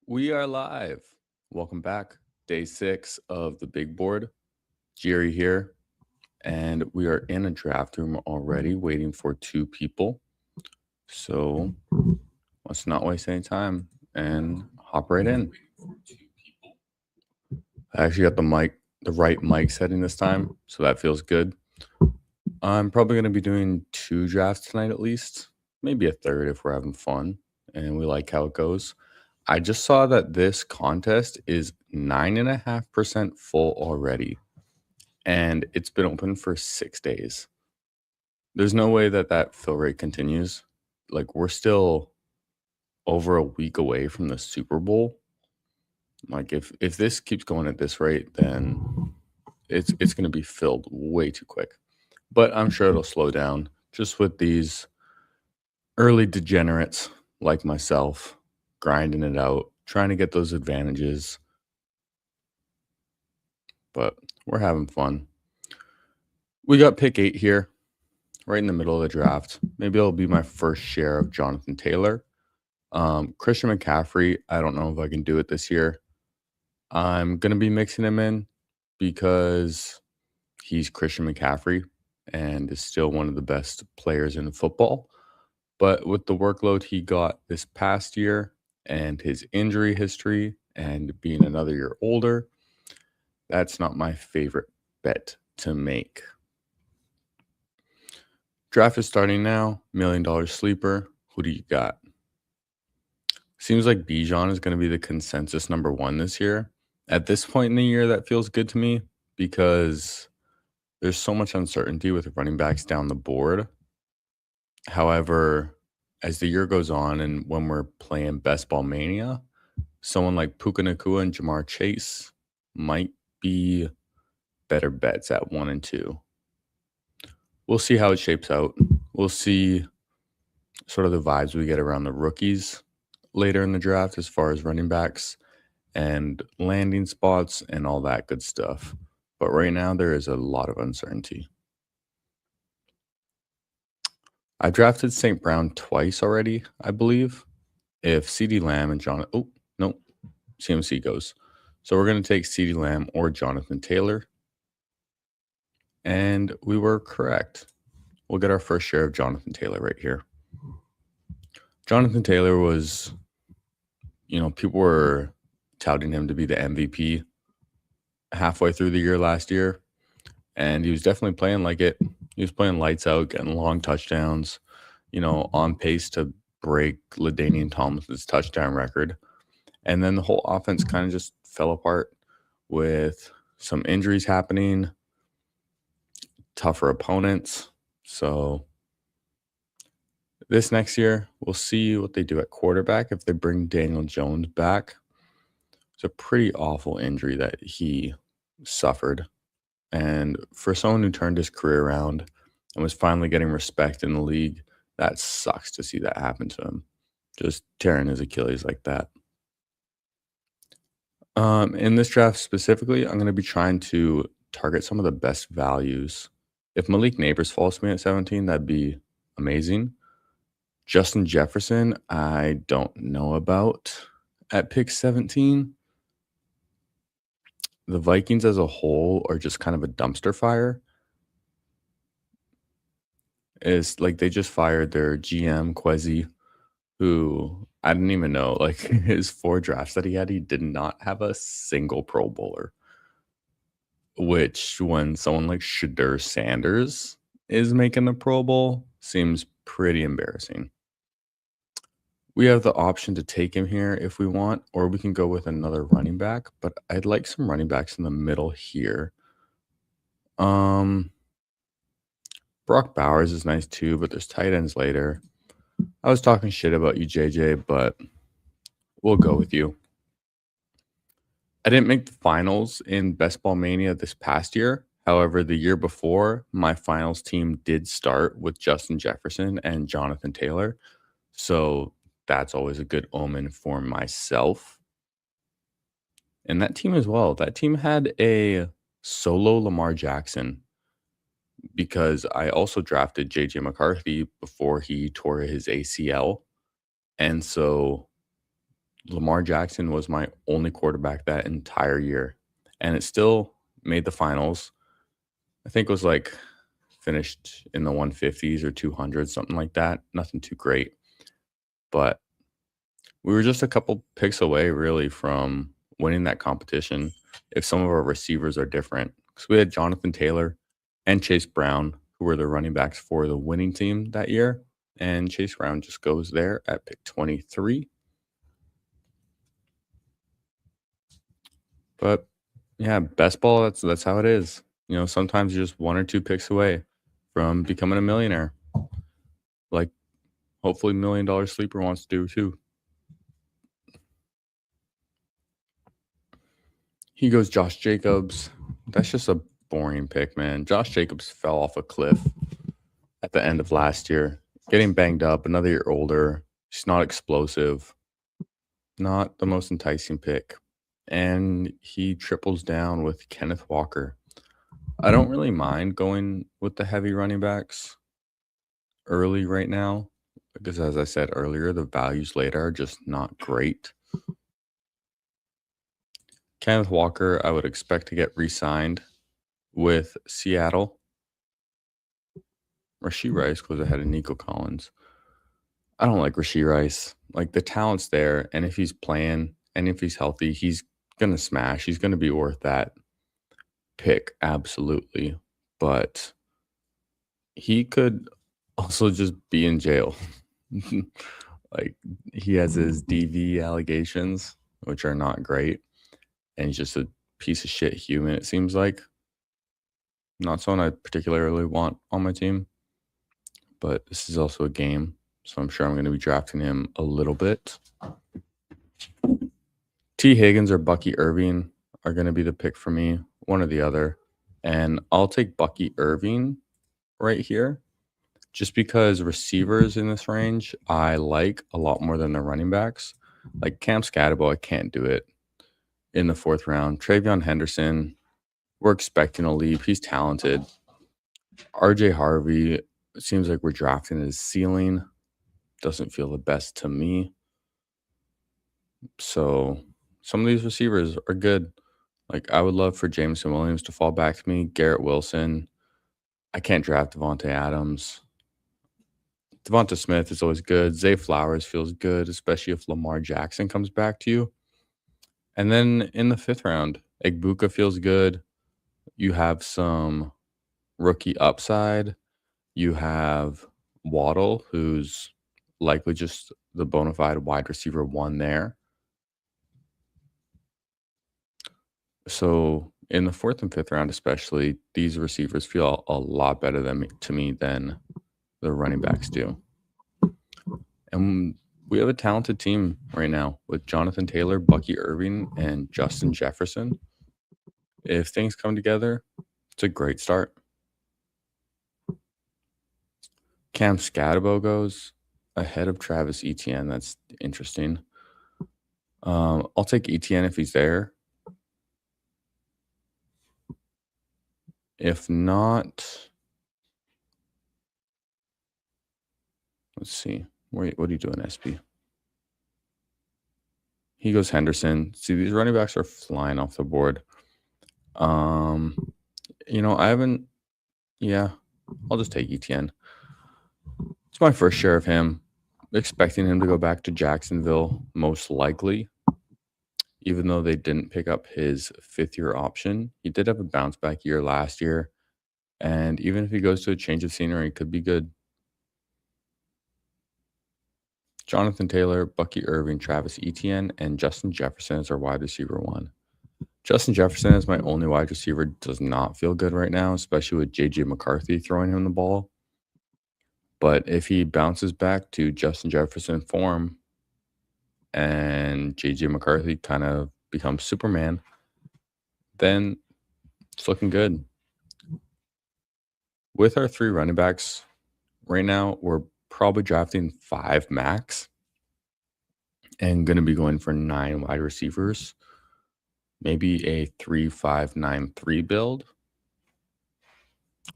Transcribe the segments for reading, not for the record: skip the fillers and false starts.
We are live. Welcome back. Day 6 of the big board. Jerry here. And we are in a draft room already waiting for two people. So let's not waste any time and hop right in. I actually got the right mic setting this time, so that feels good. I'm probably going to be doing two drafts tonight at least, maybe a third if we're having fun and we like how it goes. I just saw that this contest is 9.5% full already, and it's been open for 6 days. There's no way that that fill rate continues. Like, we're still over a week away from the Super Bowl. Like, if this keeps going at this rate, then it's going to be filled way too quick. But I'm sure it'll slow down just with these early degenerates like myself grinding it out, trying to get those advantages. But we're having fun. We got pick 8 here, right in the middle of the draft. Maybe it'll be my first share of Jonathan Taylor. Christian McCaffrey, I don't know if I can do it this year. I'm going to be mixing him in because he's Christian McCaffrey and is still one of the best players in football. But with the workload he got this past year and his injury history and being another year older, that's not my favorite bet to make. Draft is starting now. $1 million sleeper. Who do you got? Seems like Bijan is going to be the consensus number one this year. At this point in the year, that feels good to me because there's so much uncertainty with running backs down the board. However, as the year goes on and when we're playing Best Ball Mania, someone like Puka Nacua and Jamar Chase might be better bets at 1 and 2. We'll see how it shapes out. We'll see sort of the vibes we get around the rookies later in the draft as far as running backs and landing spots and all that good stuff. But right now, there is a lot of uncertainty. I drafted St. Brown twice already, I believe. If CeeDee Lamb and John, oh, no, CMC goes. So we're going to take CeeDee Lamb or Jonathan Taylor. And we were correct. We'll get our first share of Jonathan Taylor right here. Jonathan Taylor was, people were touting him to be the MVP halfway through the year last year. And he was definitely playing like it. He was playing lights out, getting long touchdowns, on pace to break LaDainian Tomlinson's touchdown record. And then the whole offense kind of just fell apart with some injuries happening, tougher opponents. So this next year, we'll see what they do at quarterback if they bring Daniel Jones back. It's a pretty awful injury that he suffered. And for someone who turned his career around and was finally getting respect in the league, that sucks to see that happen to him. Just tearing his Achilles like that. In this draft specifically, I'm going to be trying to target some of the best values. If Malik Neighbors falls to me at 17, that'd be amazing. Justin Jefferson, I don't know about at pick 17. The Vikings as a whole are just kind of a dumpster fire. It's like they just fired their GM, Kwesi, who I didn't even know. Like his 4 drafts that he did not have a single Pro Bowler. Which, when someone like Shadur Sanders is making the Pro Bowl, seems pretty embarrassing. We have the option to take him here if we want, or we can go with another running back, but I'd like some running backs in the middle here. Brock Bowers is nice too, but there's tight ends later. I was talking shit about you, JJ, but we'll go with you. I didn't make the finals in Best Ball Mania this past year. However, the year before, my finals team did start with Justin Jefferson and Jonathan Taylor. So that's always a good omen for myself. And that team as well. That team had a solo Lamar Jackson because I also drafted JJ McCarthy before he tore his ACL. And so Lamar Jackson was my only quarterback that entire year, and it still made the finals. I think it was like finished in the 150s or 200s, something like that. Nothing too great, but we were just a couple picks away really from winning that competition if some of our receivers are different. Because we had Jonathan Taylor and Chase Brown, who were the running backs for the winning team that year. And Chase Brown just goes there at pick 23. But yeah, best ball, that's how it is. You know, sometimes you're just one or two picks away from becoming a millionaire. Like hopefully $1 million sleeper wants to do too. He goes Josh Jacobs. That's just a boring pick, man. Josh Jacobs fell off a cliff at the end of last year, getting banged up, another year older. He's not explosive, not the most enticing pick. And he triples down with Kenneth Walker. I don't really mind going with the heavy running backs early right now because, as I said earlier, the values later are just not great. Kenneth Walker, I would expect to get re signed with Seattle. Rashee Rice goes ahead of Nico Collins. I don't like Rashee Rice. Like the talent's there, and if he's playing and if he's healthy, he's gonna smash. He's gonna be worth that pick, absolutely. But he could also just be in jail. Like he has his DV allegations, which are not great, and he's just a piece of shit human. It seems like not someone I particularly want on my team, but this is also a game, so I'm sure I'm going to be drafting him a little bit. T. Higgins or Bucky Irving are going to be the pick for me, one or the other. And I'll take Bucky Irving right here just because receivers in this range I like a lot more than the running backs. Like Cam Scatterbo, I can't do it in the fourth round. Travion Henderson, we're expecting a leap. He's talented. RJ Harvey, it seems like we're drafting his ceiling. Doesn't feel the best to me. So some of these receivers are good. Like I would love for Jameson Williams to fall back to me. Garrett Wilson. I can't draft Devontae Adams. Devonta Smith is always good. Zay Flowers feels good, especially if Lamar Jackson comes back to you. And then in the fifth round, Egbuka feels good. You have some rookie upside. You have Waddle, who's likely just the bona fide wide receiver one there. So in the fourth and fifth round, especially, these receivers feel a lot better to me than the running backs do. And we have a talented team right now with Jonathan Taylor, Bucky Irving, and Justin Jefferson. If things come together, it's a great start. Cam Scatterbo goes ahead of Travis Etienne. That's interesting. I'll take Etienne if he's there. If not, let's see. What are you doing, SB? He goes Henderson. See, these running backs are flying off the board. I haven't. Yeah, I'll just take Etienne. It's my first share of him. Expecting him to go back to Jacksonville, most likely. Even though they didn't pick up his fifth-year option, he did have a bounce back year last year. And even if he goes to a change of scenery, it could be good. Jonathan Taylor, Bucky Irving, Travis Etienne, and Justin Jefferson is our wide receiver one. Justin Jefferson is my only wide receiver. Does not feel good right now, especially with J.J. McCarthy throwing him the ball. But if he bounces back to Justin Jefferson form and J.J. McCarthy kind of becomes Superman, then it's looking good. With our three running backs right now, we're probably drafting 5 max and going to be going for 9 wide receivers. Maybe a 3-5-9-3 build.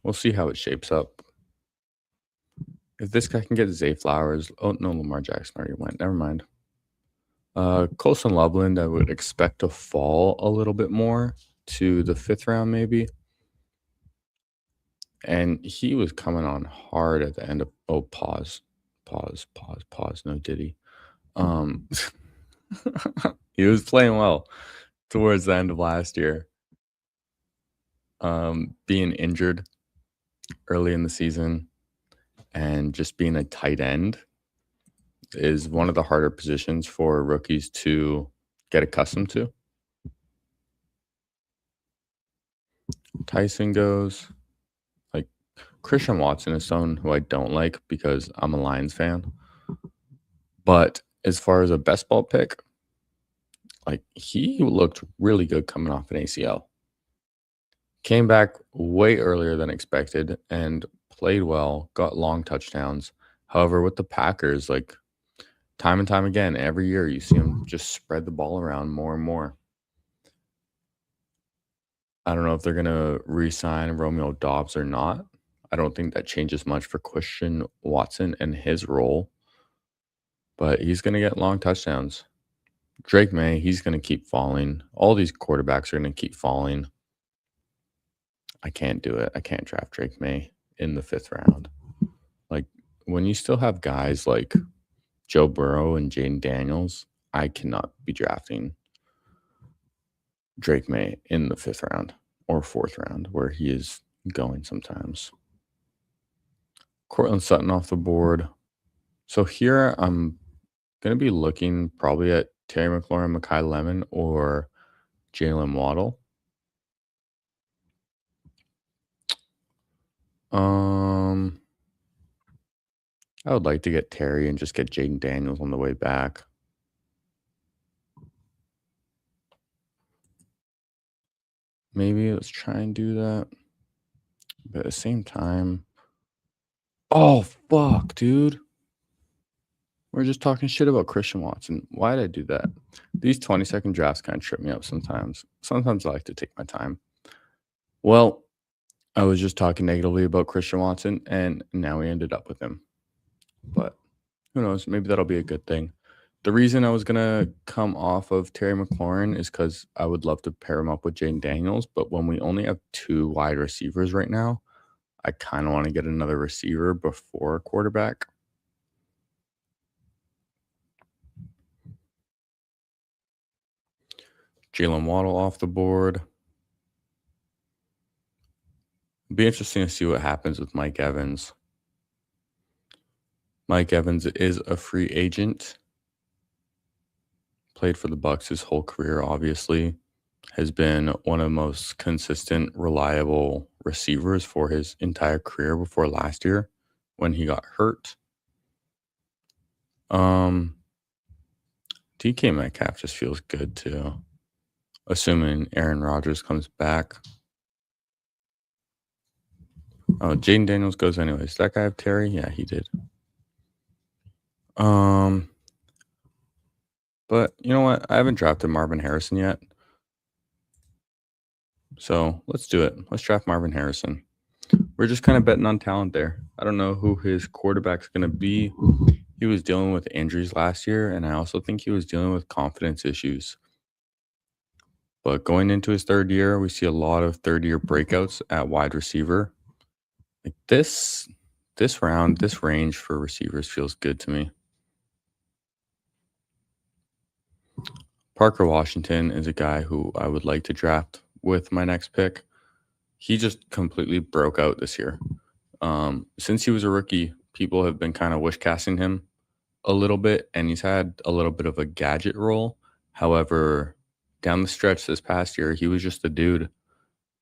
We'll see how it shapes up. If this guy can get Zay Flowers, oh no, Lamar Jackson already went. Never mind. Colson Loveland, I would expect to fall a little bit more to the 5th round maybe, and he was coming on hard at the end of pause, no Diddy. Um, he was playing well towards the end of last year. Being injured early in the season and just being a tight end is one of the harder positions for rookies to get accustomed to. Tyson goes. Like, Christian Watson is someone who I don't like because I'm a Lions fan. But as far as a best ball pick, like, he looked really good coming off an ACL. Came back way earlier than expected and played well, got long touchdowns. However, with the Packers, like, time and time again, every year you see him just spread the ball around more and more. I don't know if they're gonna re-sign Romeo Dobbs or not. I don't think that changes much for Christian Watson and his role, but he's gonna get long touchdowns. Drake May, he's gonna keep falling. All these quarterbacks are gonna keep falling. I can't do it. I can't draft Drake May in the 5th round. Like, when you still have guys like Joe Burrow and Jaden Daniels, I cannot be drafting Drake May in the 5th round or 4th round, where he is going sometimes. Cortland Sutton off the board. So here I'm going to be looking probably at Terry McLaurin, Mekhi Lemon, or Jalen Waddle. I would like to get Terry and just get Jaden Daniels on the way back. Maybe let's try and do that. But at the same time, oh, fuck, dude. We're just talking shit about Christian Watson. Why did I do that? These 20-second drafts kind of trip me up sometimes. Sometimes I like to take my time. Well, I was just talking negatively about Christian Watson, and now we ended up with him. But who knows? Maybe that'll be a good thing. The reason I was going to come off of Terry McLaurin is because I would love to pair him up with Jane Daniels. But when we only have 2 wide receivers right now, I kind of want to get another receiver before a quarterback. Jalen Waddle off the board. It'll be interesting to see what happens with Mike Evans. Mike Evans is a free agent. Played for the Bucs his whole career, obviously. Has been one of the most consistent, reliable receivers for his entire career before last year when he got hurt. DK Metcalf just feels good too, assuming Aaron Rodgers comes back. Oh, Jaden Daniels goes anyways. Did that guy have Terry? Yeah, he did. But you know what? I haven't drafted Marvin Harrison yet. So let's do it. Let's draft Marvin Harrison. We're just kind of betting on talent there. I don't know who his quarterback's going to be. He was dealing with injuries last year, and I also think he was dealing with confidence issues. But going into his 3rd year, we see a lot of 3rd-year breakouts at wide receiver. Like this round, this range for receivers feels good to me. Parker Washington is a guy who I would like to draft with my next pick. He just completely broke out this year. Since he was a rookie, people have been kind of wish casting him a little bit, and he's had a little bit of a gadget role. However, down the stretch this past year, he was just a dude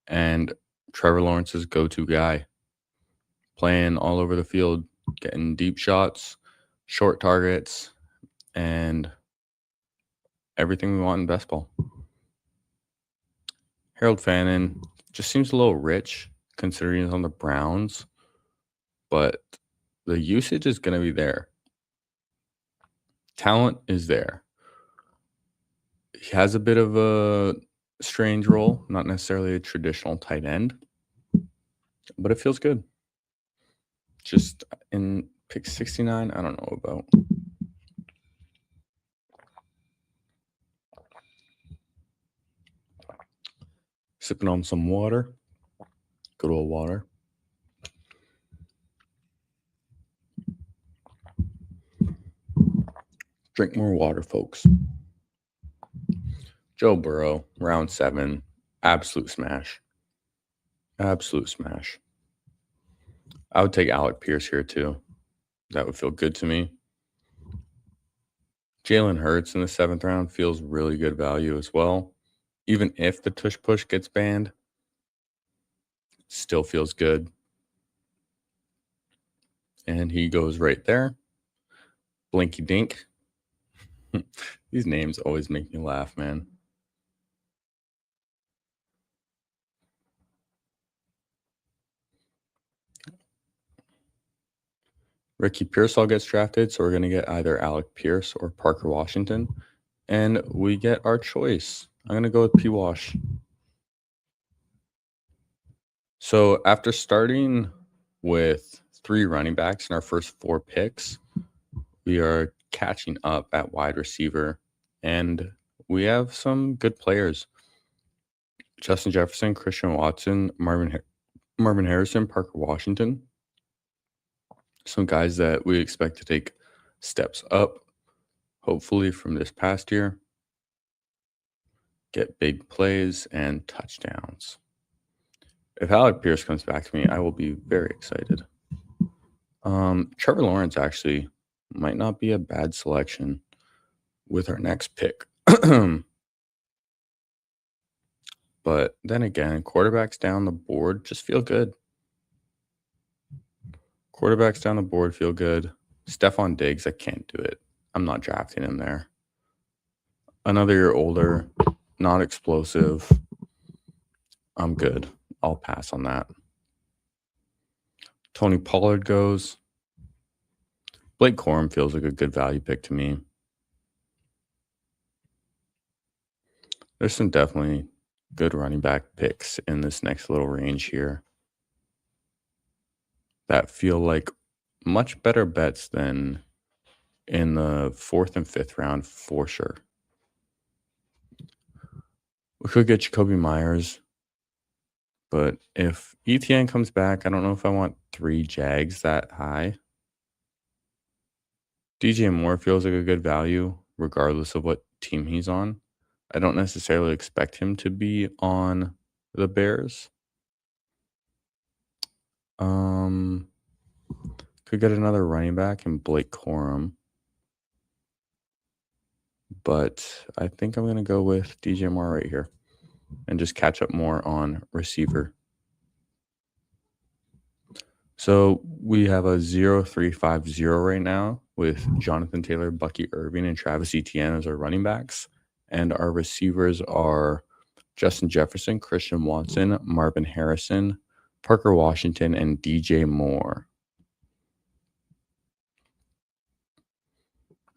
and Trevor Lawrence's go-to guy, playing all over the field, getting deep shots, short targets, and everything we want in best ball. Harold Fannin just seems a little rich considering he's on the Browns, but the usage is going to be there. Talent is there. He has a bit of a strange role, not necessarily a traditional tight end, but it feels good. Just in pick 69, I don't know about. Sipping on some water. Good old water. Drink more water, folks. Joe Burrow, round 7. Absolute smash. Absolute smash. I would take Alec Pierce here too. That would feel good to me. Jalen Hurts in the 7th round feels really good value as well. Even if the tush push gets banned, still feels good. And he goes right there. Blinky Dink. These names always make me laugh, man. Ricky Pearsall gets drafted, so we're going to get either Alec Pierce or Parker Washington. And we get our choice. I'm going to go with P. Wash. So after starting with 3 running backs in our first 4 picks, we are catching up at wide receiver. And we have some good players. Justin Jefferson, Christian Watson, Marvin Harrison, Parker Washington. Some guys that we expect to take steps up, hopefully from this past year, get big plays and touchdowns. If Alec Pierce comes back to me, I will be very excited. Trevor Lawrence actually might not be a bad selection with our next pick. But then again, quarterbacks down the board just feel good. Quarterbacks down the board feel good. Stephon Diggs, I can't do it. I'm not drafting him there. Another year older, not explosive. I'm good. I'll pass on that. Tony Pollard goes. Blake Corum feels like a good value pick to me. There's some definitely good running back picks in this next little range here that feel like much better bets than in the 4th and 5th round for sure. We could get Jacoby Myers, but if ETN comes back, I don't know if I want 3 Jags that high. DJ Moore feels like a good value regardless of what team he's on. I don't necessarily expect him to be on the Bears. Could get another running back in Blake Corum. But I think I'm going to go with DJ Moore right here and just catch up more on receiver. So we have a 0-3-5-0 right now with Jonathan Taylor, Bucky Irving, and Travis Etienne as our running backs. And our receivers are Justin Jefferson, Christian Watson, Marvin Harrison, Parker Washington, and DJ Moore.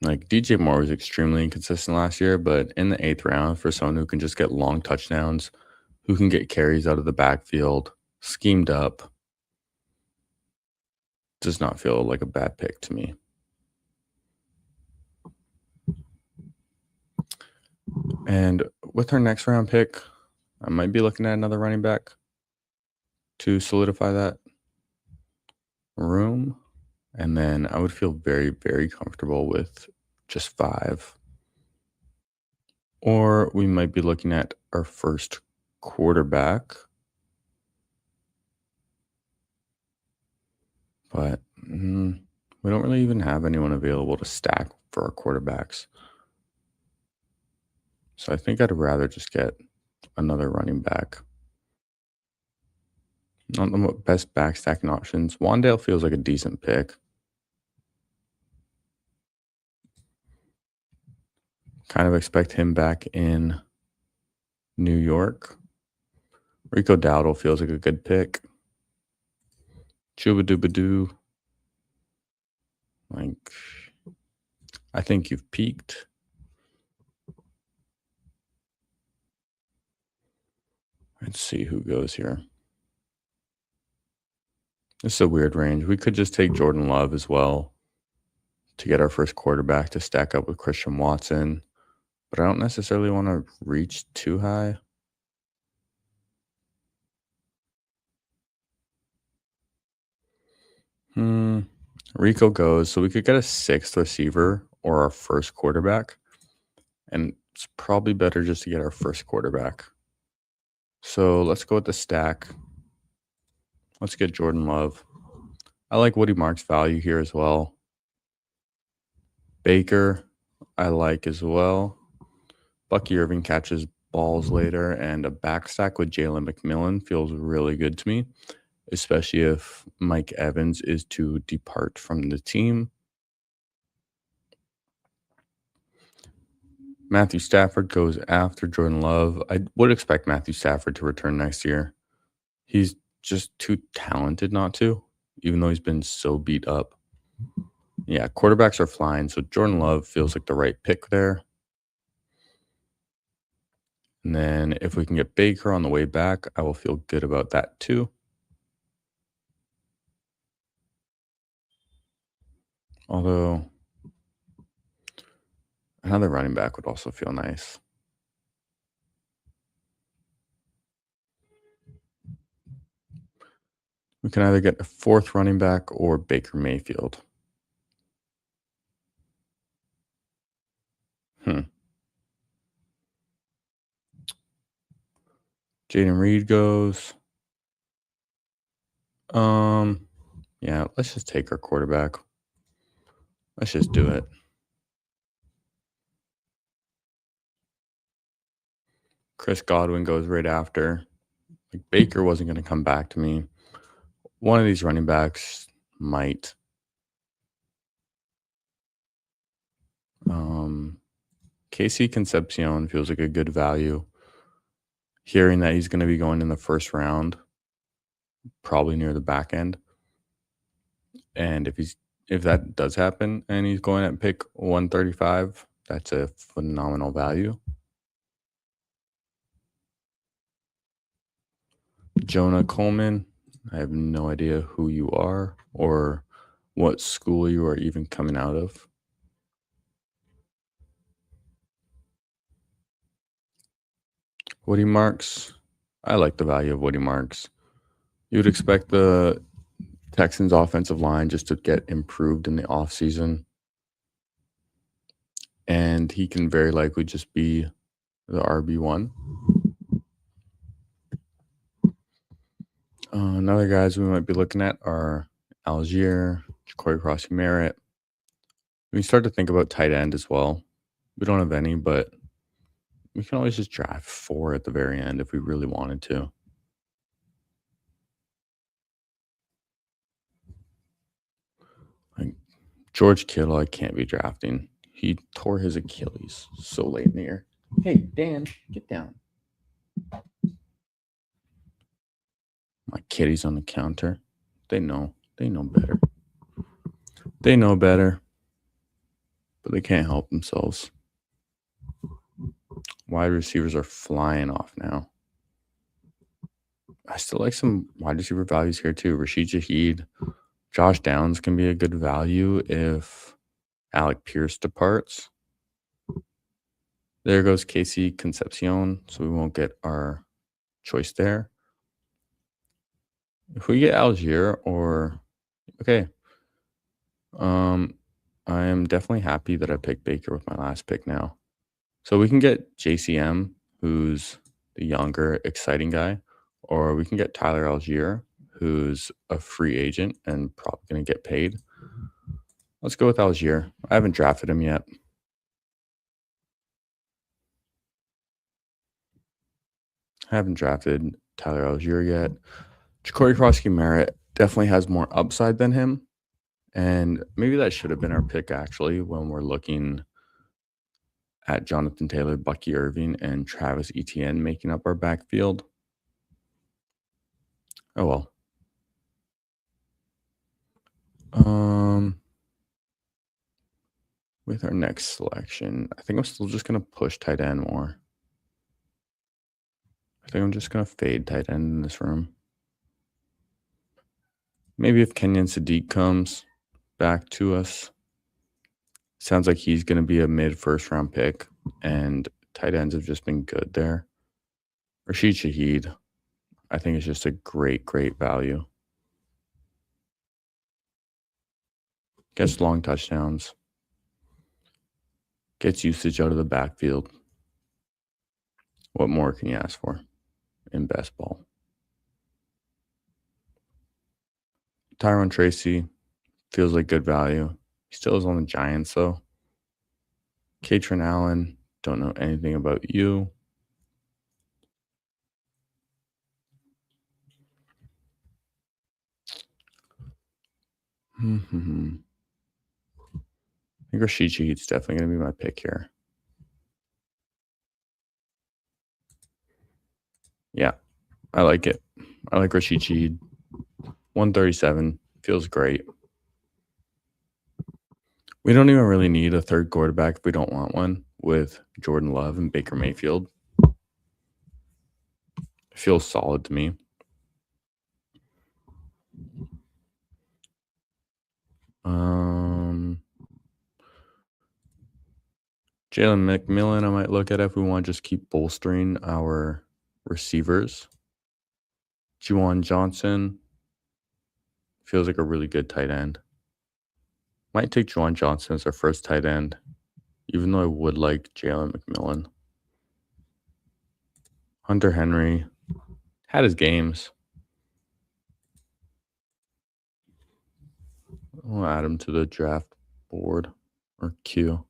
Like, DJ Moore was extremely inconsistent last year, but in the 8th round, for someone who can just get long touchdowns, who can get carries out of the backfield, schemed up, does not feel like a bad pick to me. And with our next round pick, I might be looking at another running back to solidify that room. And then I would feel very, very comfortable with just 5. Or we might be looking at our first quarterback. But we don't really even have anyone available to stack for our quarterbacks. So I think I'd rather just get another running back. Not the best back stacking options. Wandale feels like a decent pick. Kind of expect him back in New York. Rico Dowdle feels like a good pick. Chubadoo. Like, I think you've peaked. Let's see who goes here. This is a weird range. We could just take Jordan Love as well to get our first quarterback to stack up with Christian Watson. But I don't necessarily want to reach too high. Hmm. Rico goes, so we could get a sixth receiver or our first quarterback, and it's probably better just to get our first quarterback. So let's go with the stack. Let's get Jordan Love. I like Woody Marks' value here as well. Baker, I like as well. Bucky Irving catches balls later, and a backstack with Jalen McMillan feels really good to me, especially if Mike Evans is to depart from the team. Matthew Stafford goes after Jordan Love. I would expect Matthew Stafford to return next year. He's just too talented not to, even though he's been so beat up. Yeah, quarterbacks are flying, so Jordan Love feels like the right pick there. And then if we can get Baker on the way back, I will feel good about that too. Although another running back would also feel nice. We can either get a fourth running back or Baker Mayfield. Hmm. Jaden Reed goes. Um, yeah, let's just take our quarterback. Let's just do it. Chris Godwin goes right after. Like Baker wasn't going to come back to me. One of these running backs might. Um, Casey Concepcion feels like a good value. Hearing that he's going to be going in the first round, probably near the back end. And if that does happen and he's going at pick 135, that's a phenomenal value. Jonah Coleman, I have no idea who you are or what school you are even coming out of. Woody Marks, I like the value of Woody Marks. You would expect the Texans offensive line just to get improved in the offseason. And he can very likely just be the RB1. Another guys we might be looking at are Algier, Corey Crossy Merritt. We start to think about tight end as well. We don't have any, but we can always just draft four at the very end if we really wanted to. Like George Kittle, I can't be drafting. He tore his Achilles so late in the year. Hey, Dan, get down. My kitty's on the counter. They know. They know better. They know better, but they can't help themselves. Wide receivers are flying off now. I still like some wide receiver values here too. Rashid Shaheed, Josh Downs can be a good value if Alec Pierce departs. There goes Casey Concepcion, so we won't get our choice there. If we get Algier or okay, I am definitely happy that I picked Baker with my last pick now. So we can get JCM, who's the younger, exciting guy, or we can get Tyler Algier, who's a free agent and probably going to get paid. Let's go with Algier. I haven't drafted him yet. I haven't drafted Tyler Algier yet. Corey Crossy Merritt definitely has more upside than him. And maybe that should have been our pick actually when we're looking at Jonathan Taylor, Bucky Irving, and Travis Etienne making up our backfield. Oh well. With our next selection, I think I'm still just gonna push tight end more. I think I'm just gonna fade tight end in this room. Maybe if Kenyon Sadiq comes back to us, sounds like he's gonna be a mid first round pick, and tight ends have just been good there. Rashid Shaheed, I think is just a great, great value. Gets long touchdowns. Gets usage out of the backfield. What more can you ask for in best ball? Tyron Tracy feels like good value. He still is on the Giants, though. Katrin Allen, don't know anything about you. I think Rashid Shaheed's definitely going to be my pick here. Yeah, I like it. I like Rashid Shaheed. 137 feels great. We don't even really need a third quarterback if we don't want one with Jordan Love and Baker Mayfield. It feels solid to me. Jalen McMillan, I might look at if we want to just keep bolstering our receivers. Juwan Johnson feels like a really good tight end. Might take Juwan Johnson as our first tight end, even though I would like Jalen McMillan. Hunter Henry had his games. I'll add him to the draft board or queue.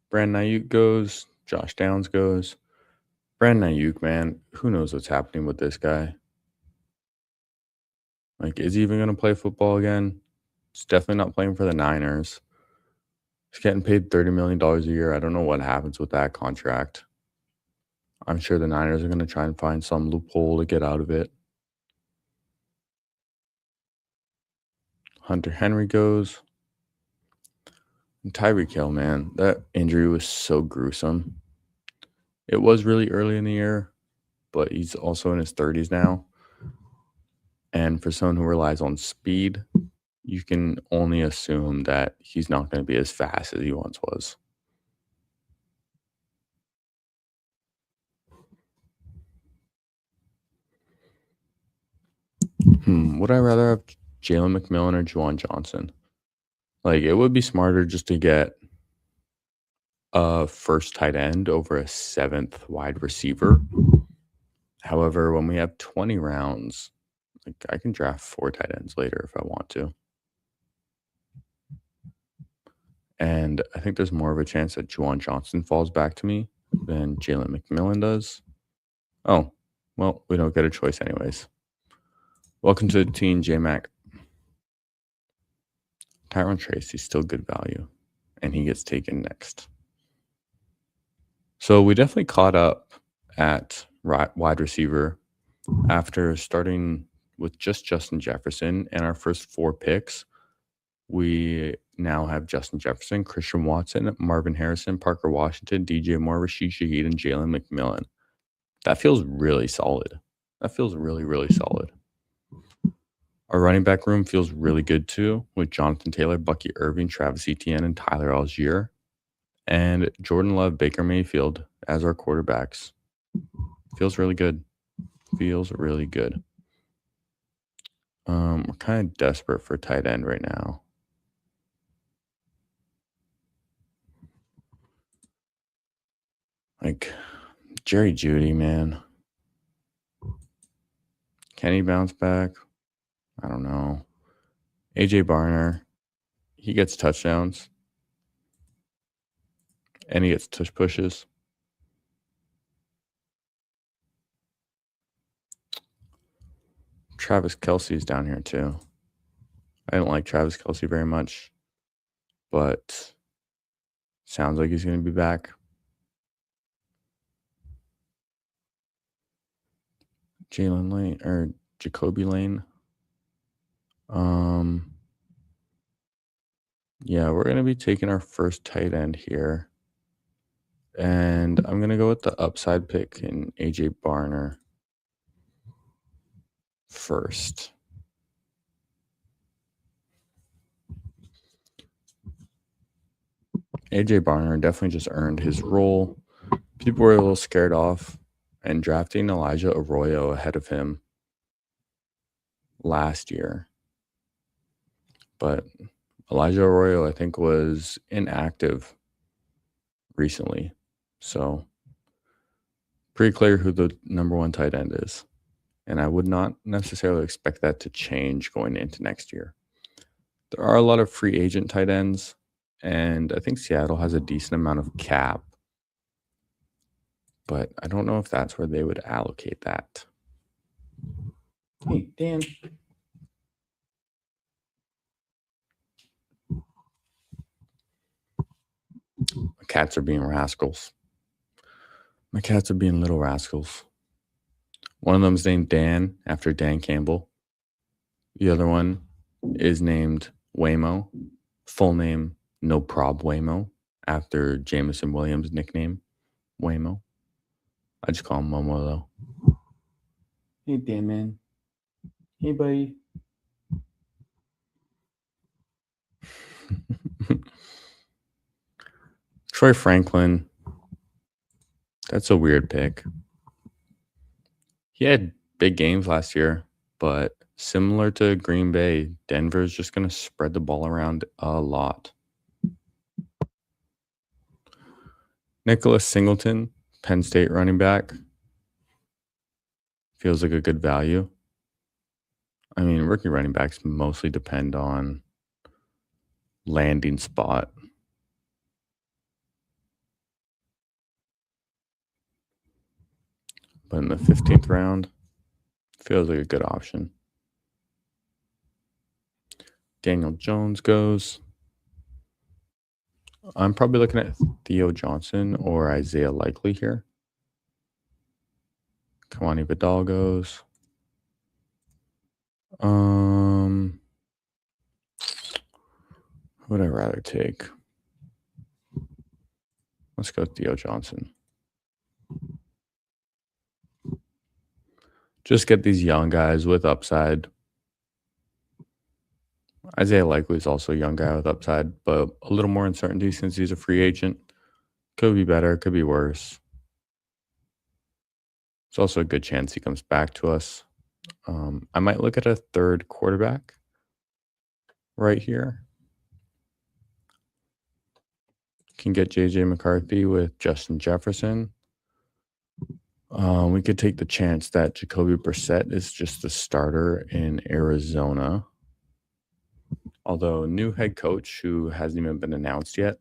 Brandon Ayuk goes. Josh Downs goes. Brandon Ayuk, man, who knows what's happening with this guy? Like, is he even going to play football again? He's definitely not playing for the Niners. He's getting paid $30 million a year. I don't know what happens with that contract. I'm sure the Niners are going to try and find some loophole to get out of it. Hunter Henry goes. And Tyreek Hill, man, that injury was so gruesome. It was really early in the year, but he's also in his 30s now. And for someone who relies on speed, you can only assume that he's not going to be as fast as he once was. Would I rather have Jalen McMillan or Juwan Johnson? Like, it would be smarter just to get a first tight end over a seventh wide receiver. However, when we have 20 rounds, like, I can draft 4 tight ends later if I want to. And I think there's more of a chance that Juwan Johnson falls back to me than Jalen McMillan does. Oh, well, we don't get a choice anyways. Welcome to the team, J-Mac. Tyron Tracy's still good value, and he gets taken next. So we definitely caught up at wide receiver after starting with just Justin Jefferson, and our first 4 picks. We now have Justin Jefferson, Christian Watson, Marvin Harrison, Parker Washington, DJ Moore, Rashid Shaheed, and Jalen McMillan. That feels really solid. That feels really, really solid. Our running back room feels really good too, with Jonathan Taylor, Bucky Irving, Travis Etienne, and Tyler Algier. And Jordan Love, Baker Mayfield as our quarterbacks. Feels really good. Feels really good. We're kind of desperate for tight end right now. Like, Jerry Jeudy, man. Can he bounce back? I don't know. AJ Barner, he gets touchdowns. And he gets tush pushes. Travis Kelce's down here too. I don't like Travis Kelce very much, but sounds like he's going to be back. Jalen Lane or Jacoby Lane. Yeah, we're going to be taking our first tight end here. And I'm going to go with the upside pick in AJ Barner first. AJ Barner definitely just earned his role. People were a little scared off and drafting Elijah Arroyo ahead of him last year. But Elijah Arroyo, I think, was inactive recently. So pretty clear who the number one tight end is. And I would not necessarily expect that to change going into next year. There are a lot of free agent tight ends, and I think Seattle has a decent amount of cap. But I don't know if that's where they would allocate that. Hey, Dan. My cats are being rascals. My cats are being little rascals. One of them's named Dan after Dan Campbell. The other one is named Waymo. Full name, No Prob Waymo, after Jameson Williams' nickname, Waymo. I just call him Momo, though. Hey, Dan, man. Hey, buddy. Troy Franklin. That's a weird pick. He had big games last year, but similar to Green Bay, Denver's just going to spread the ball around a lot. Nicholas Singleton, Penn State running back. Feels like a good value. I mean, rookie running backs mostly depend on landing spot. But in the 15th round, feels like a good option. Daniel Jones goes. I'm probably looking at Theo Johnson or Isaiah Likely here. Kamani Vidal goes. Who would I rather take? Let's go Theo Johnson. Just get these young guys with upside. Isaiah Likely is also a young guy with upside, but a little more uncertainty since he's a free agent. Could be better, could be worse. It's also a good chance he comes back to us. I might look at a third quarterback right here. Can get JJ McCarthy with Justin Jefferson. We could take the chance that Jacoby Brissett is just the starter in Arizona. Although new head coach who hasn't even been announced yet.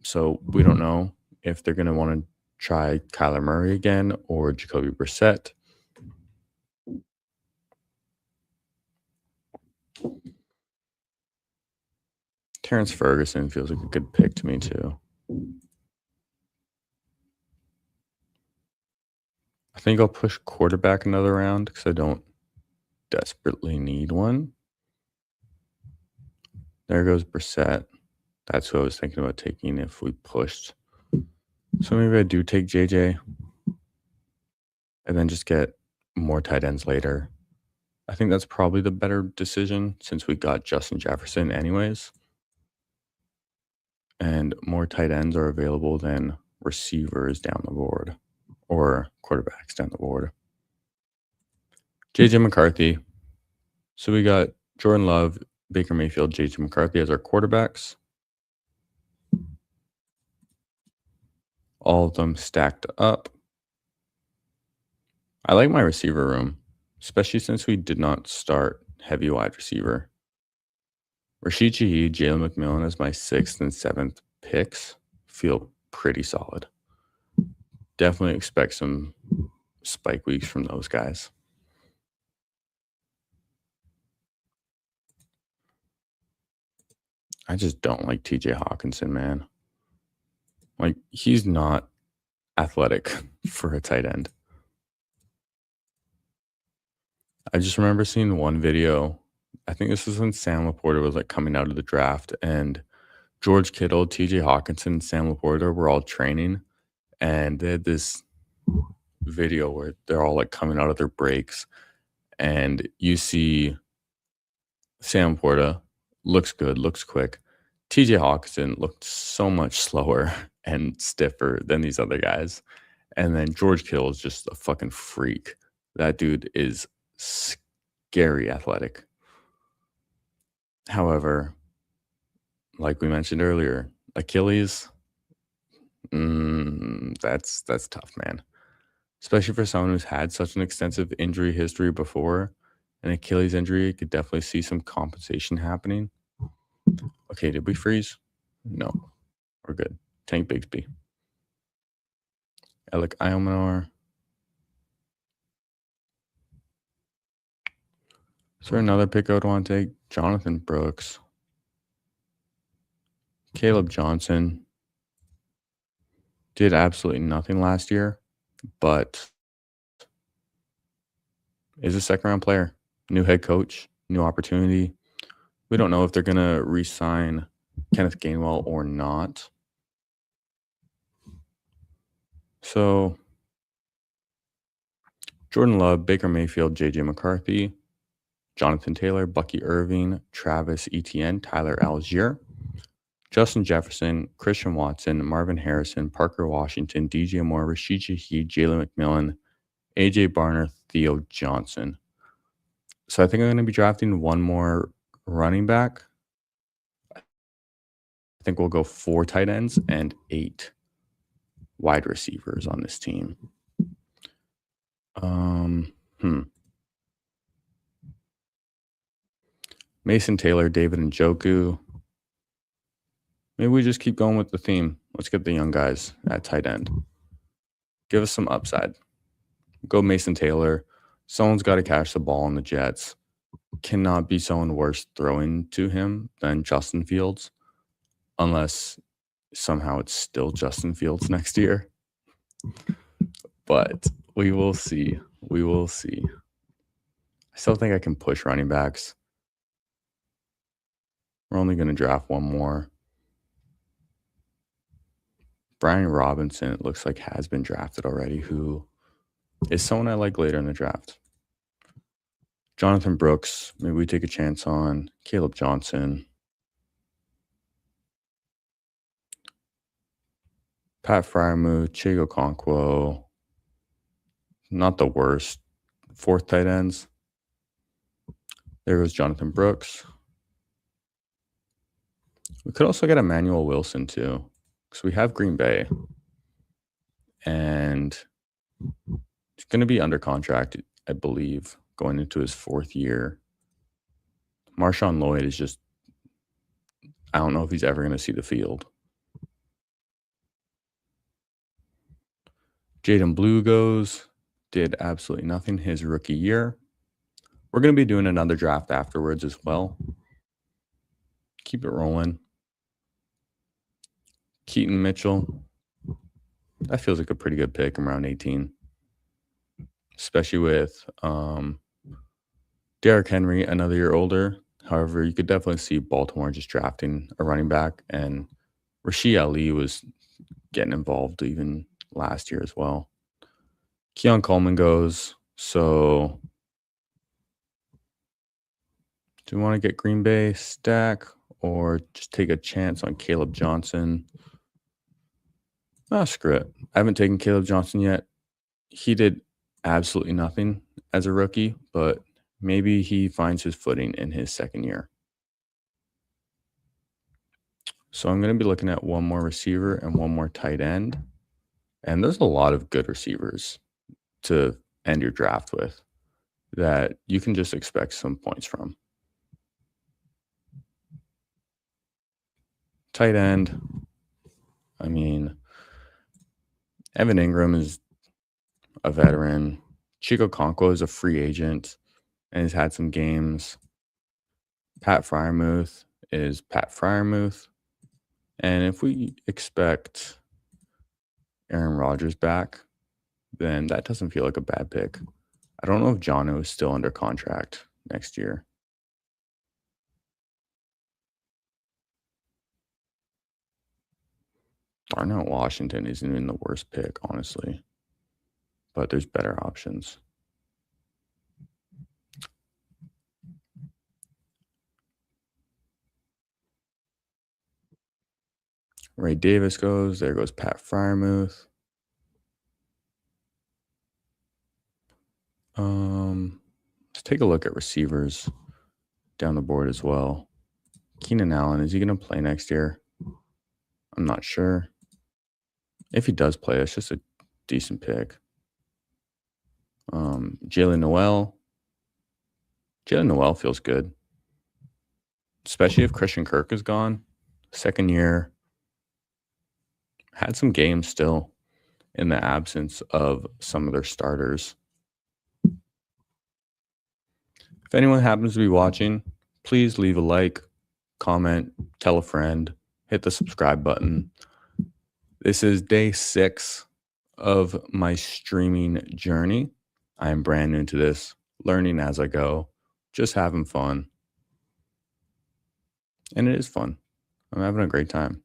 So we don't know if they're going to want to try Kyler Murray again or Jacoby Brissett. Terrence Ferguson feels like a good pick to me too. I think I'll push quarterback another round because I don't desperately need one. There goes Brissett. That's who I was thinking about taking if we pushed. So maybe I do take JJ and then just get more tight ends later. I think that's probably the better decision since we got Justin Jefferson anyways. And more tight ends are available than receivers down the board or quarterbacks down the board. JJ McCarthy. So we got Jordan Love, Baker Mayfield, JJ McCarthy as our quarterbacks. All of them stacked up. I like my receiver room, especially since we did not start heavy wide receiver. Rashid Shaheed, Jalen McMillan as my 6th and 7th picks feel pretty solid. Definitely expect some spike weeks from those guys. I just don't like TJ Hawkinson, man. Like, he's not athletic for a tight end. I just remember seeing one video. I think this was when Sam Laporta was like coming out of the draft, and George Kittle, TJ Hawkinson, and Sam Laporta were all training, and they had this video where they're all like coming out of their breaks, and you see Sam Laporta looks good, looks quick. TJ Hawkinson looked so much slower and stiffer than these other guys. And then George Kittle is just a fucking freak. That dude is scary athletic. However, like we mentioned earlier, Achilles, that's tough, man. Especially for someone who's had such an extensive injury history before. An Achilles injury could definitely see some compensation happening. Okay, did we freeze? No, we're good. Tank Bigsby. Alec Iomanor. Is there another pick I would want to take? Jonathan Brooks. Caleb Johnson. Did absolutely nothing last year, but is a second round player. New head coach, new opportunity. We don't know if they're going to re sign Kenneth Gainwell or not. So, Jordan Love, Baker Mayfield, JJ McCarthy, Jonathan Taylor, Bucky Irving, Travis Etienne, Tyler Algier, Justin Jefferson, Christian Watson, Marvin Harrison, Parker Washington, DJ Moore, Rashid Shaheed, Jalen McMillan, AJ Barner, Theo Johnson. So I think I'm going to be drafting one more running back. I think we'll go 4 tight ends and 8 wide receivers on this team. Mason Taylor, David Njoku. Maybe we just keep going with the theme. Let's get the young guys at tight end. Give us some upside. Go Mason Taylor. Someone's got to catch the ball on the Jets. Cannot be someone worse throwing to him than Justin Fields, unless somehow it's still Justin Fields next year. But we will see. We will see. I still think I can push running backs. We're only going to draft one more. Brian Robinson, it looks like, has been drafted already, who is someone I like later in the draft. Jonathan Brooks, maybe we take a chance on. Caleb Johnson. Pat Fryermuth, Chigo Okonkwo. Not the worst. 4th tight ends. There goes Jonathan Brooks. We could also get Emmanuel Wilson too, because we have Green Bay. And he's going to be under contract, I believe, going into his 4th year. Marshawn Lloyd is just, I don't know if he's ever going to see the field. Jaden Blue goes, did absolutely nothing his rookie year. We're going to be doing another draft afterwards as well. Keep it rolling. Keaton Mitchell. That feels like a pretty good pick around 18. Especially with Derrick Henry, another year older. However, you could definitely see Baltimore just drafting a running back. And Rashid Ali was getting involved even last year as well. Keon Coleman goes. So do you want to get Green Bay stack or just take a chance on Caleb Johnson? Screw it. I haven't taken Caleb Johnson yet. He did absolutely nothing as a rookie, but maybe he finds his footing in his 2nd year. So I'm going to be looking at one more receiver and one more tight end. And there's a lot of good receivers to end your draft with that you can just expect some points from. Tight end. I mean, Evan Ingram is a veteran. Chico Okonkwo is a free agent and has had some games. Pat Fryermuth is Pat Fryermuth. And if we expect Aaron Rodgers back, then that doesn't feel like a bad pick. I don't know if Jono is still under contract next year. Darnell Washington isn't even the worst pick, honestly. But there's better options. Ray Davis goes. There goes Pat Fryermuth. Let's take a look at receivers down the board as well. Keenan Allen, is he going to play next year? I'm not sure. If he does play, it's just a decent pick. Jalen Noel. Jalen Noel feels good, especially if Christian Kirk is gone. Second year, had some games still in the absence of some of their starters. If anyone happens to be watching, please leave a like, comment, tell a friend, hit the subscribe button. This is day 6 of my streaming journey. I am brand new to this, learning as I go, just having fun. And it is fun. I'm having a great time.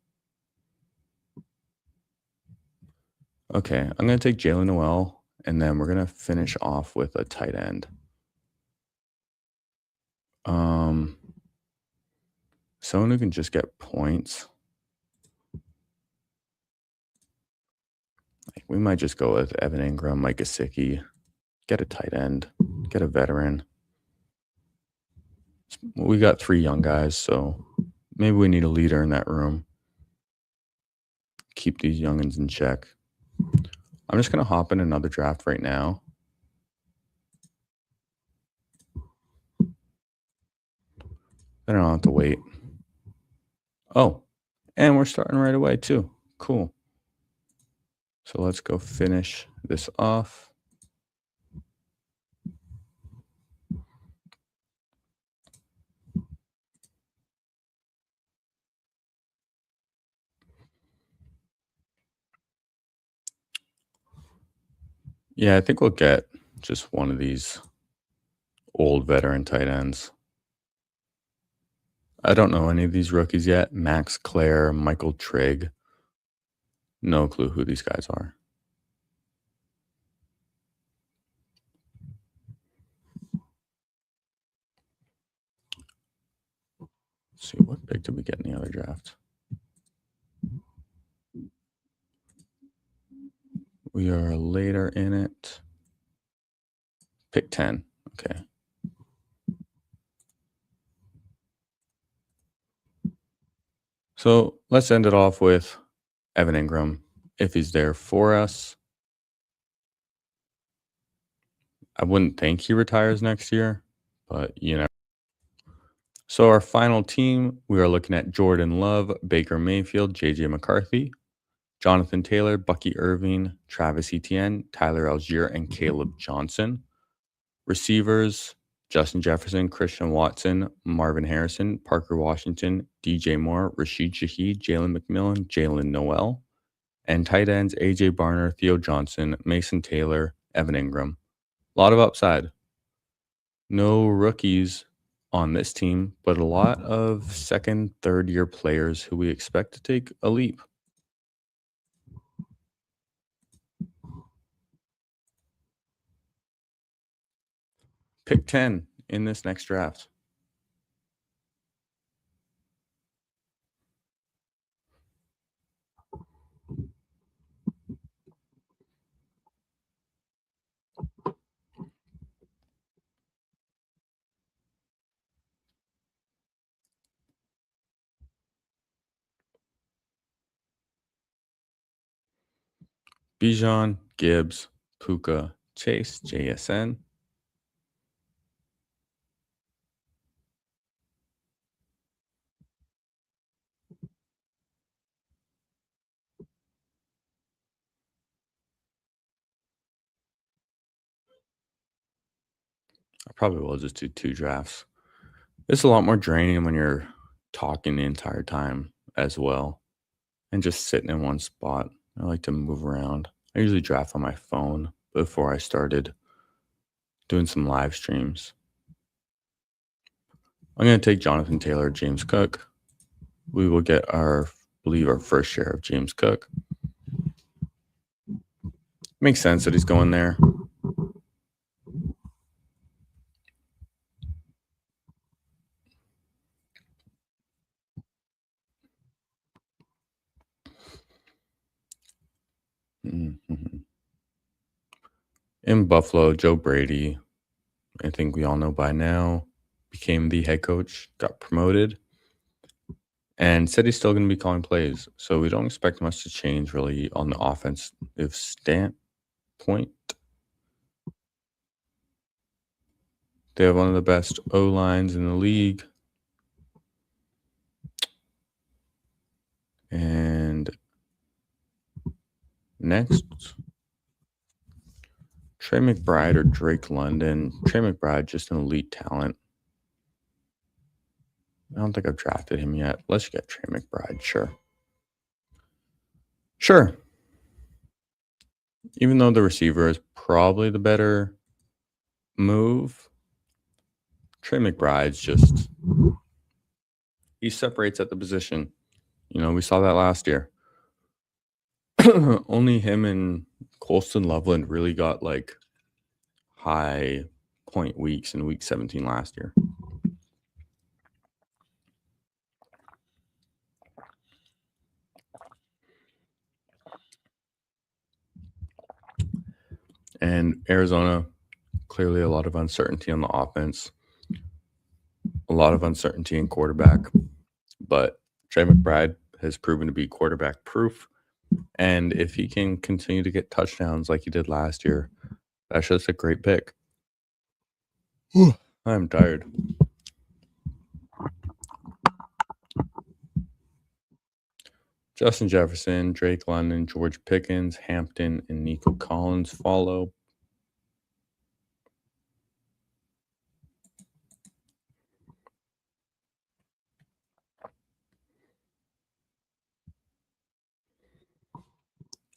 Okay, I'm going to take Jalen Noel, and then we're going to finish off with a tight end. Someone who can just get points. Like, we might just go with Evan Ingram, Mike Gesicki, get a tight end, get a veteran. We got 3 young guys, so maybe we need a leader in that room. Keep these youngins in check. I'm just going to hop in another draft right now. Then I don't have to wait. Oh, and we're starting right away too. Cool. So let's go finish this off. Yeah, I think we'll get just one of these old veteran tight ends. I don't know any of these rookies yet. Max Clare, Michael Trigg. No clue who these guys are. Let's see, what pick did we get in the other draft? We are later in it. Pick 10. Okay. So let's end it off with Evan Ingram, if he's there for us. I wouldn't think he retires next year, but you know. So our final team, we are looking at Jordan Love, Baker Mayfield, JJ McCarthy, Jonathan Taylor, Bucky Irving, Travis Etienne, Tyler Algier, and Caleb Johnson. Receivers, Justin Jefferson, Christian Watson, Marvin Harrison, Parker Washington, DJ Moore, Rashid Shaheed, Jalen McMillan, Jalen Noel. And tight ends, AJ Barner, Theo Johnson, Mason Taylor, Evan Ingram. A lot of upside. No rookies on this team, but a lot of second, third year players who we expect to take a leap. Pick 10 in this next draft. Bijan, Gibbs, Puka, Chase, JSN. I probably will just do 2 drafts. It's a lot more draining when you're talking the entire time as well and just sitting in one spot. I like to move around. I usually draft on my phone before I started doing some live streams. I'm going to take Jonathan Taylor, James Cook. We will get our first share of James Cook. Makes sense that he's going there. Mm-hmm. In Buffalo, Joe Brady, I think we all know by now, became the head coach, got promoted, and said he's still going to be calling plays. So we don't expect much to change really on the offensive standpoint. They have one of the best O lines in the league. And next, Trey McBride or Drake London. Trey McBride, just an elite talent. I don't think I've drafted him yet. Let's get Trey McBride, sure. Sure. Even though the receiver is probably the better move, Trey McBride's just, he separates at the position. You know, we saw that last year. Only him and Colston Loveland really got like high point weeks in week 17 last year. And Arizona, clearly a lot of uncertainty on the offense, a lot of uncertainty in quarterback. But Trey McBride has proven to be quarterback proof. And if he can continue to get touchdowns like he did last year, that's just a great pick. I'm tired. Justin Jefferson, Drake London, George Pickens, Hampton, and Nico Collins follow.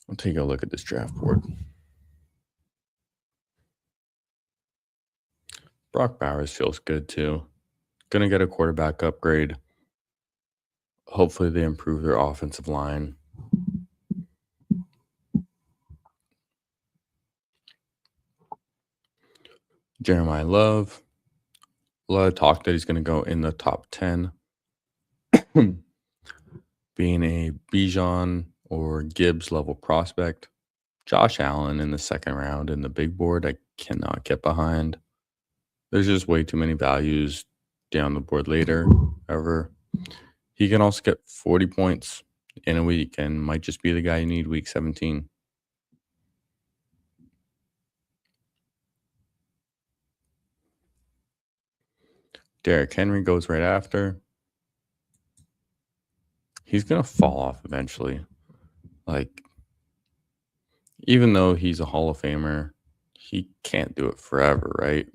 I'll take a look at this draft board. Brock Bowers feels good too. Gonna get a quarterback upgrade. Hopefully they improve their offensive line. Jeremiah Love. A lot of talk that he's going to go in the top 10. Being a Bijan or Gibbs level prospect. Josh Allen in the second round in the big board, I cannot get behind. There's just way too many values down the board later. However, he can also get 40 points in a week and might just be the guy you need week 17. Derrick Henry goes right after. He's going to fall off eventually. Like, even though he's a Hall of Famer, he can't do it forever, right?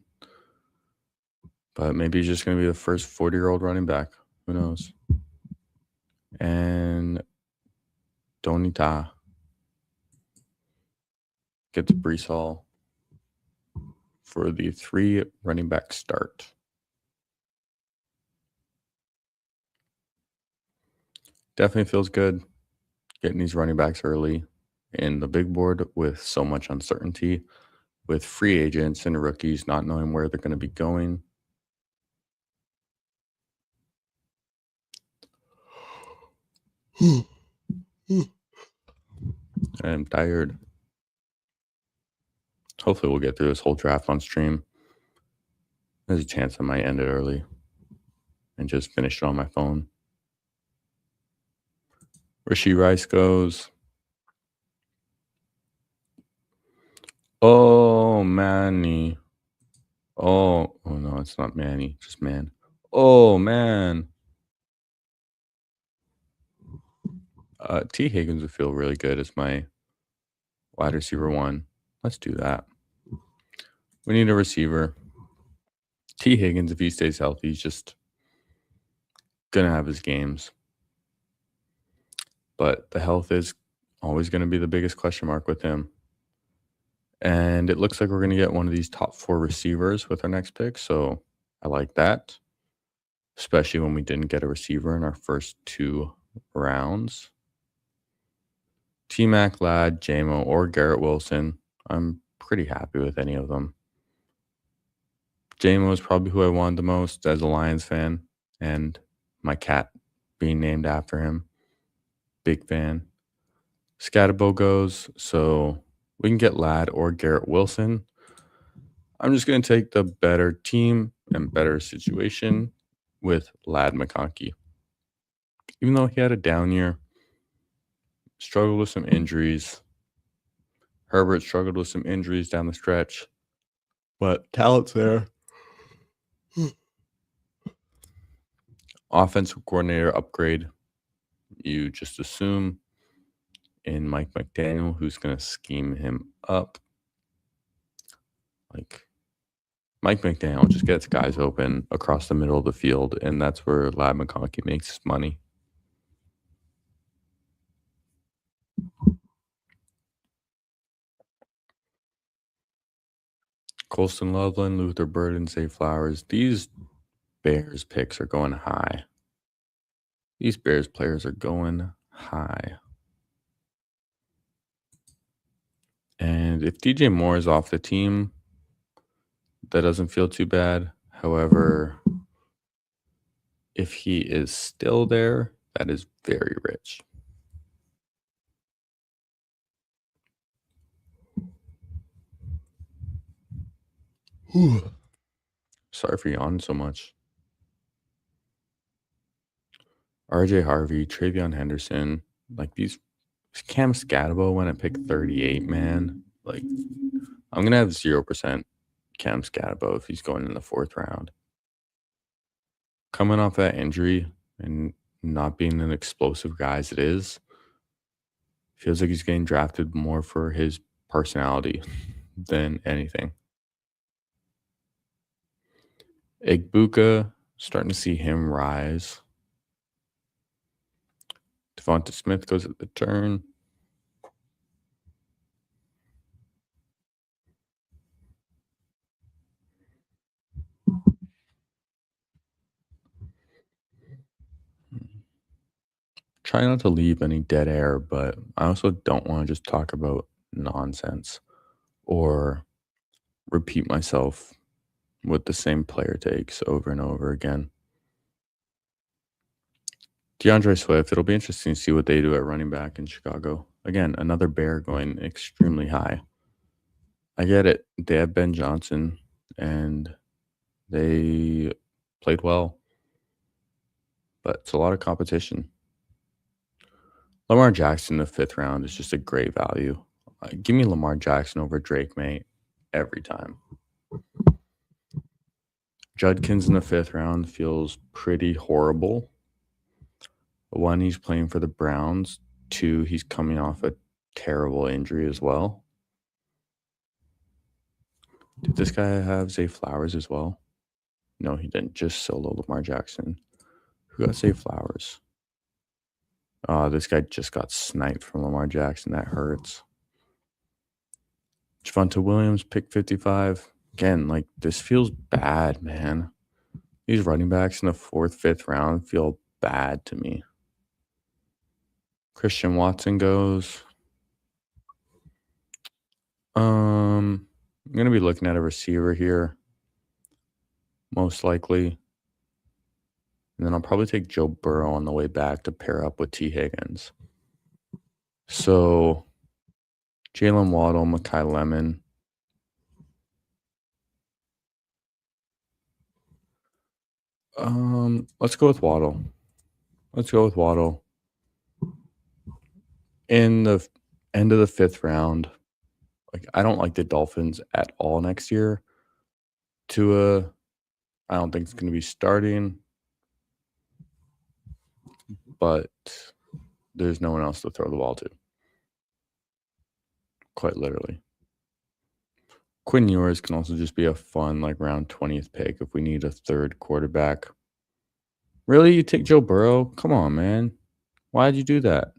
But maybe he's just going to be the first 40-year-old running back. Who knows? And Donita gets Brees Hall for the 3 running back start. Definitely feels good getting these running backs early in the big board with so much uncertainty, with free agents and rookies not knowing where they're going to be going. I'm tired. Hopefully we'll get through this whole draft on stream. There's a chance I might end it early and just finish it on my phone. Rashee Rice goes. Oh, Manny. Oh no, it's not Manny, just man. Oh, man. T. Higgins would feel really good as my wide receiver 1. Let's do that. We need a receiver. T. Higgins, if he stays healthy, he's just going to have his games. But the health is always going to be the biggest question mark with him. And it looks like we're going to get one of these top 4 receivers with our next pick. So I like that, especially when we didn't get a receiver in our first 2 rounds. T-Mac, Ladd, JMO, or Garrett Wilson. I'm pretty happy with any of them. JMO is probably who I wanted the most as a Lions fan, and my cat being named after him. Big fan. Scatterbo goes, so We can get Ladd or Garrett Wilson. I'm just going to take the better team and better situation with Ladd McConkey. Even though he had a down year, struggled with some injuries. Herbert struggled with some injuries down the stretch, but talent's there. Offensive coordinator upgrade. You just assume in Mike McDaniel, who's going to scheme him up. Like Mike McDaniel just gets guys open across the middle of the field, and that's where Ladd McConkey makes his money. Colston Loveland, Luther Burden, Zay Flowers. These Bears picks are going high. These Bears players are going high. And if DJ Moore is off the team, that doesn't feel too bad. However, if he is still there, that is very rich. Sorry for yawning so much. RJ Harvey, Travion Henderson, like these. Cam Scatabo went at pick 38, man. Like, I'm going to have 0% Cam Scatabo if he's going in the 4th round. Coming off that injury and not being an explosive guy as it is, feels like he's getting drafted more for his personality than anything. Igbuka, starting to see him rise. Devonta Smith goes at the turn. Try not to leave any dead air, but I also don't want to just talk about nonsense or repeat myself with the same player takes over and over again. DeAndre Swift, it'll be interesting to see what they do at running back in Chicago. Again, another Bear going extremely high. I get it. They have Ben Johnson, and they played well, but it's a lot of competition. Lamar Jackson in the 5th round is just a great value. Give me Lamar Jackson over Drake May every time. Judkins in the 5th round feels pretty horrible. 1, he's playing for the Browns. 2, he's coming off a terrible injury as well. Did this guy have Zay Flowers as well? No, he didn't. Just solo Lamar Jackson. Who got Zay Flowers? This guy just got sniped from Lamar Jackson. That hurts. Javonte Williams, pick 55. Again, like, this feels bad, man. These running backs in the 4th, 5th round feel bad to me. Christian Watson goes. I'm going to be looking at a receiver here, most likely. And then I'll probably take Joe Burrow on the way back to pair up with T. Higgins. So, Jalen Waddle, Mekhi Lemon. Let's go with Waddle. In the end of the 5th round, like, I don't like the Dolphins at all next year. Tua, I don't think it's going to be starting, but there's no one else to throw the ball to. Quite literally. Quinn Ewers can also just be a fun, like, round 20th pick if we need a 3rd quarterback. Really? You take Joe Burrow? Come on, man. Why'd you do that?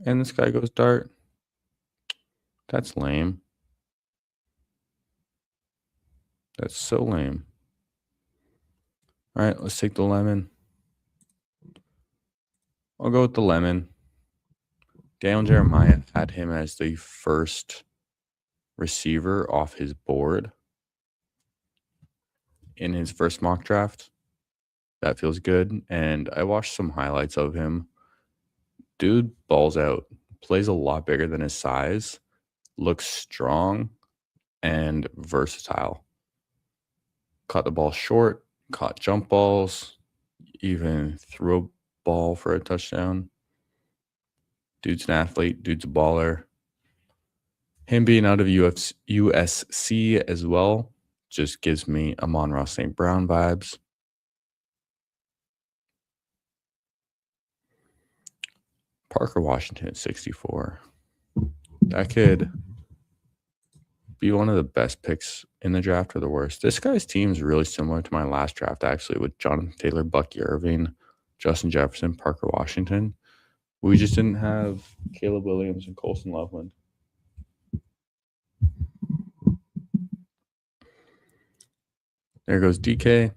And this guy goes dart? That's lame. That's so lame. All right, let's take the lemon. I'll go with the lemon. Daniel Jeremiah had him as the first receiver off his board in his first mock draft. That feels good. And I watched some highlights of him. Dude balls out, plays a lot bigger than his size, looks strong and versatile. Caught the ball short, caught jump balls, even threw a ball for a touchdown. Dude's an athlete, dude's a baller. Him being out of USC as well just gives me Amon-Ra St. Brown vibes. Parker Washington at 64. That could be one of the best picks in the draft or the worst. This guy's team is really similar to my last draft, actually, with Jonathan Taylor, Bucky Irving, Justin Jefferson, Parker Washington. We just didn't have Caleb Williams and Colson Loveland. There goes DK.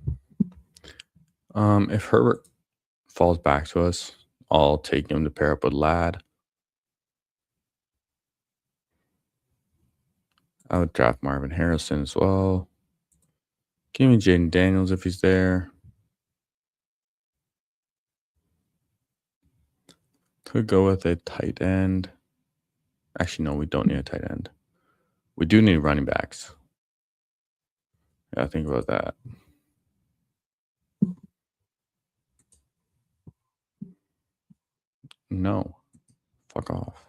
If Herbert falls back to us, I'll take him to pair up with Ladd. I would draft Marvin Harrison as well. Give me Jaden Daniels if he's there. Could go with a tight end. Actually, no, we don't need a tight end. We do need running backs. Yeah, think about that. No. Fuck off.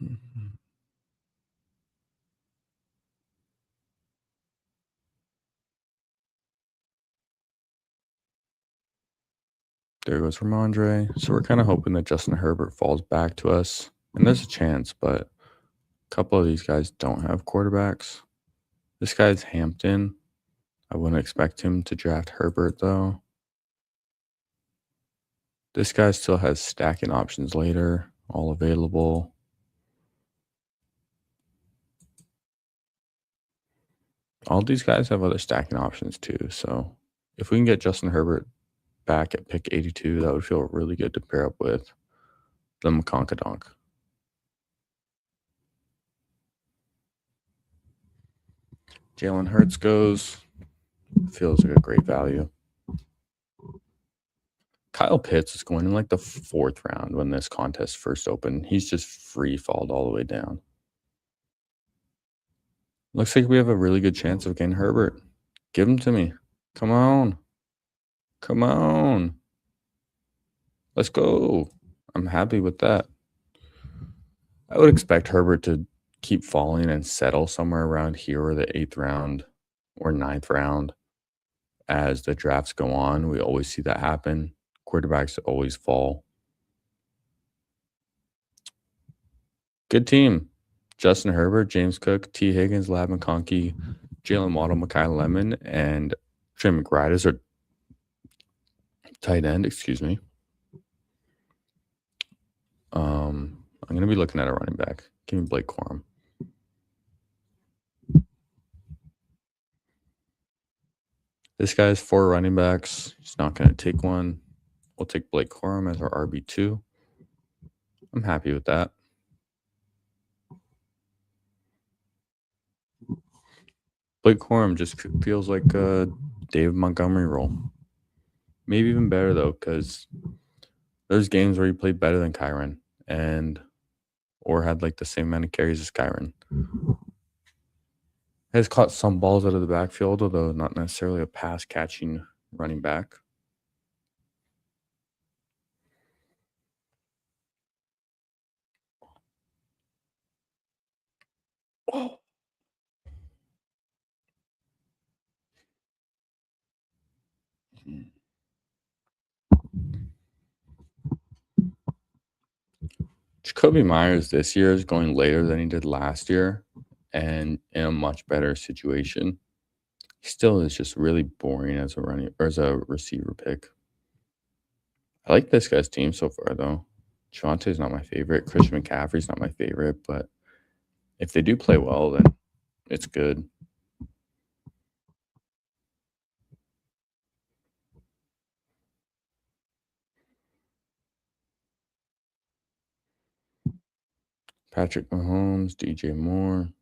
Mhm. There goes Ramondre. So we're kind of hoping that Justin Herbert falls back to us. And there's a chance, but a couple of these guys don't have quarterbacks. This guy's Hampton. I wouldn't expect him to draft Herbert, though. This guy still has stacking options later, all available. All these guys have other stacking options too. So if we can get Justin Herbert back at pick 82, that would feel really good to pair up with the McConkadonk. Jalen Hurts goes. Feels like a great value. Kyle Pitts is going in like the 4th round when this contest first opened. He's just free falled all the way down. Looks like we have a really good chance of getting Herbert. Give him to me. Come on. Come on. Let's go. I'm happy with that. I would expect Herbert to keep falling and settle somewhere around here or the 8th round or 9th round as the drafts go on. We always see that happen. Quarterbacks always fall. Good team. Justin Herbert, James Cook, T. Higgins, Lab McConkey, Jalen Waddle, Mekhi Lemon, and Trey McBride is our tight end, excuse me. I'm going to be looking at a running back. Give me Blake Corum. This guy's 4 running backs. He's not going to take one. We'll take Blake Corum as our RB2. I'm happy with that. Blake Corum just feels like a David Montgomery role. Maybe even better, though, because there's games where he played better than Kyron or had like the same amount of carries as Kyron. Has caught some balls out of the backfield, although not necessarily a pass catching running back. Oh. Jacoby Myers this year is going later than he did last year and in a much better situation. He still is just really boring as a receiver pick. I like this guy's team so far, though. Javonte's not my favorite. Christian McCaffrey's not my favorite, but if they do play well, then it's good. Patrick Mahomes, DJ Moore.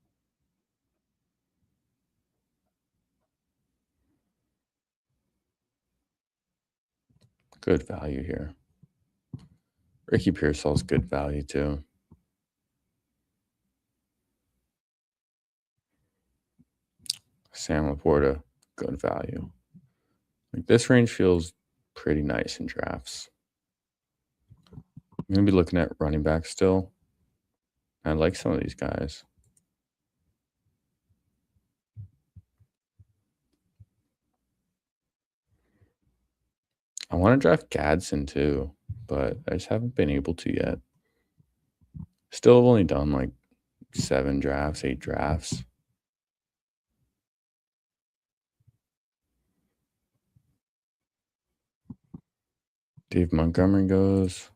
Good value here. Ricky Pearsall's good value too. Sam Laporta, good value. Like this range feels pretty nice in drafts. I'm gonna be looking at running back still. I like some of these guys. I want to draft Gadsden too, but I just haven't been able to yet. Still have only done like 7 drafts, 8 drafts. Dave Montgomery goes.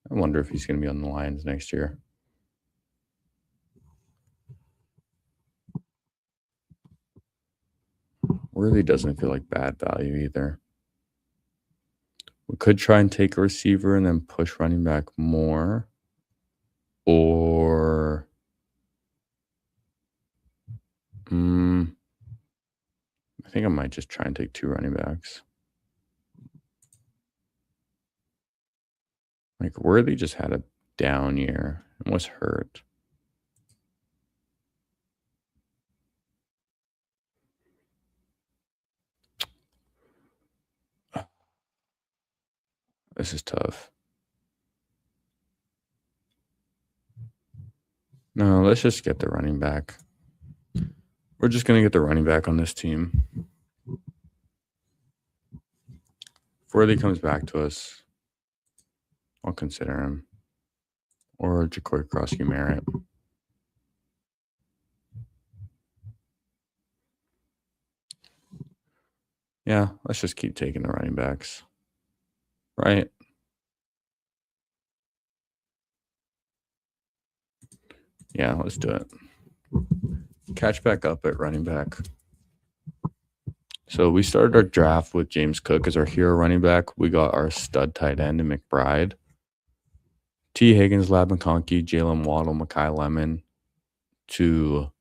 I wonder if he's going to be on the Lions next year. Worthy doesn't feel like bad value either. We could try and take a receiver and then push running back more. Or I think I might just try and take 2 running backs. Like Worthy just had a down year and was hurt. This is tough. No, let's just get the running back. We're just going to get the running back on this team. If Worthy comes back to us, I'll consider him. Or Ja'Cory Krosky Merritt. Yeah, let's just keep taking the running backs. Right? Yeah, let's do it. Catch back up at running back. So we started our draft with James Cook as our hero running back. We got our stud tight end in McBride. T. Higgins, Lab McConkey, Jalen Waddle, Makai Lemon to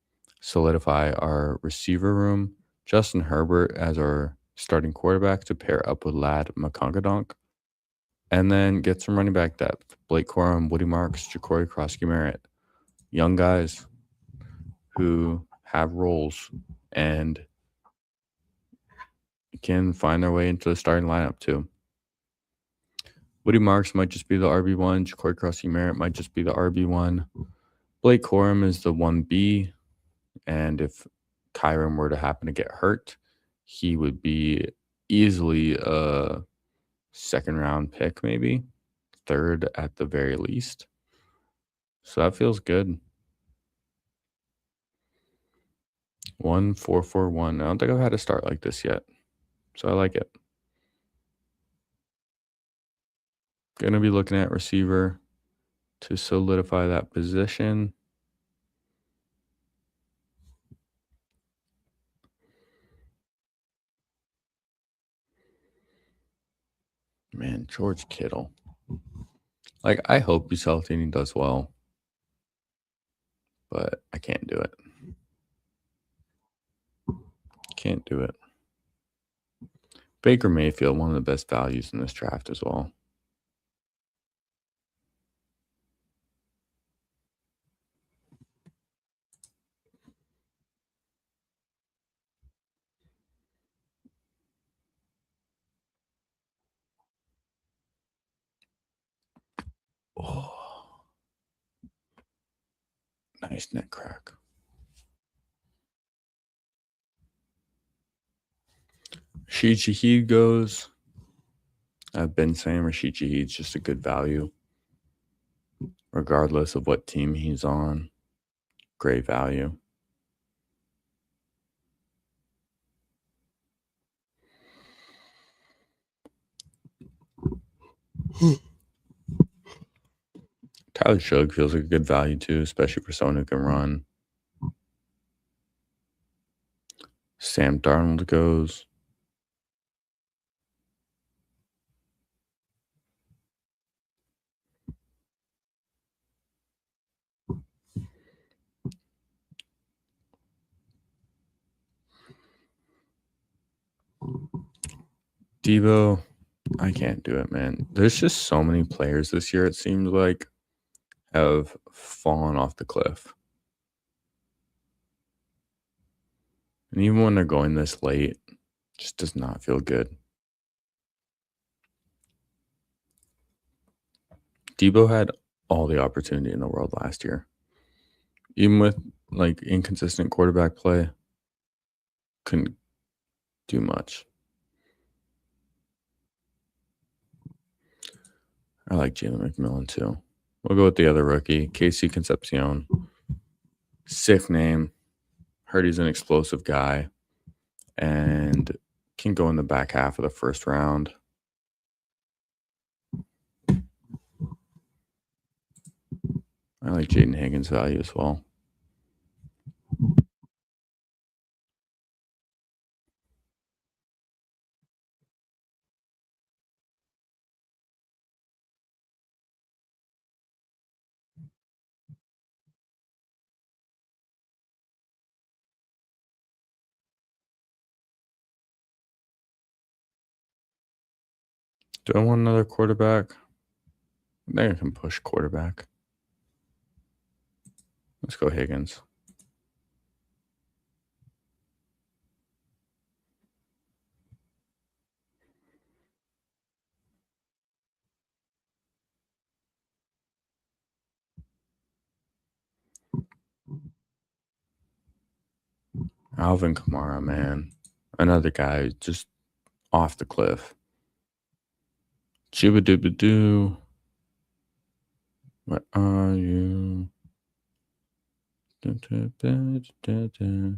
solidify our receiver room. Justin Herbert as our starting quarterback to pair up with Lad McConkadonk. And then get some running back depth. Blake Corum, Woody Marks, Ja'Cory Krosky Merritt. Young guys who have roles and can find their way into the starting lineup too. Woody Marks might just be the RB1. Ja'Cory Krosky Merritt might just be the RB1. Blake Corum is the 1B. And if Kyron were to happen to get hurt, he would be easily a second-round pick, maybe. 3rd at the very least. So that feels good. 1-4-4-1. I don't think I've had a start like this yet. So I like it. Going to be looking at receiver to solidify that position. Man, George Kittle. Like, I hope he's healthy and he does well. But I can't do it. Can't do it. Baker Mayfield, one of the best values in this draft as well. Oh, nice neck crack. Rashid Shaheed goes. I've been saying Rashid Shaheed's just a good value. Regardless of what team he's on. Great value. Tyler Shug feels like a good value too, especially for someone who can run. Sam Darnold goes. Debo, I can't do it, man. There's just so many players this year, it seems like, have fallen off the cliff. And even when they're going this late, just does not feel good. Debo had all the opportunity in the world last year. Even with like inconsistent quarterback play, couldn't do much. I like Jalen McMillan too. We'll go with the other rookie, Casey Concepcion. Sick name. Heard he's an explosive guy and can go in the back half of the first round. I like Jaden Higgins' value as well. Do I want another quarterback? I think I can push quarterback. Let's go Higgins. Alvin Kamara, man. Another guy just off the cliff. Chuba dooba doo. Where are you? Da, da, da, da, da.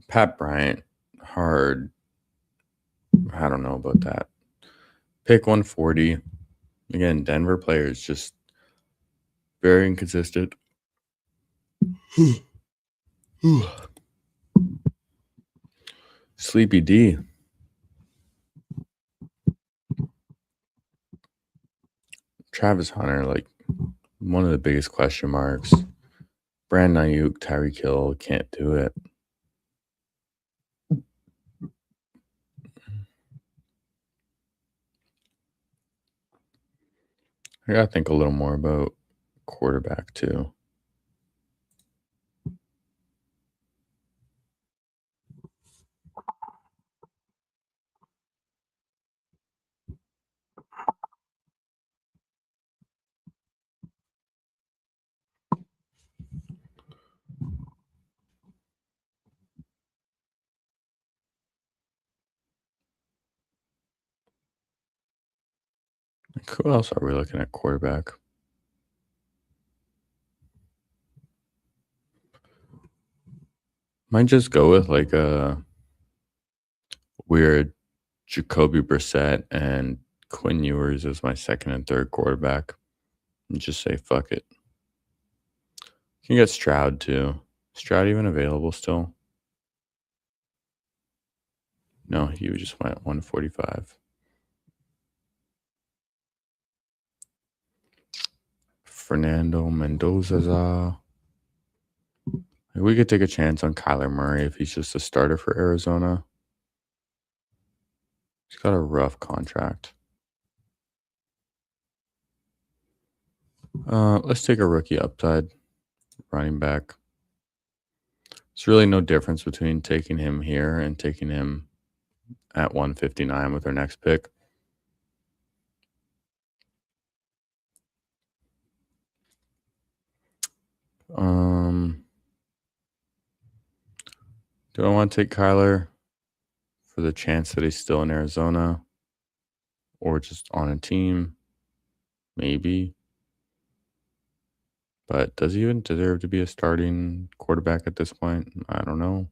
Pat Bryant, hard. I don't know about that. Pick 140. Again, Denver players just very inconsistent. Sleepy D. Travis Hunter, like one of the biggest question marks. Brandon Ayuk, Tyreek Hill can't do it. I gotta think a little more about quarterback too. Like, who else are we looking at quarterback? Might just go with like a weird Jacoby Brissett and Quinn Ewers as my second and third quarterback. And just say fuck it. You can get Stroud too. Stroud even available still? No, he just went 145. Fernando Mendoza. We could take a chance on Kyler Murray if he's just a starter for Arizona. He's got a rough contract. Let's take a rookie upside running back. There's really no difference between taking him here and taking him at 159 with our next pick. Do I want to take Kyler for the chance that he's still in Arizona or just on a team? Maybe. But does he even deserve to be a starting quarterback at this point? I don't know.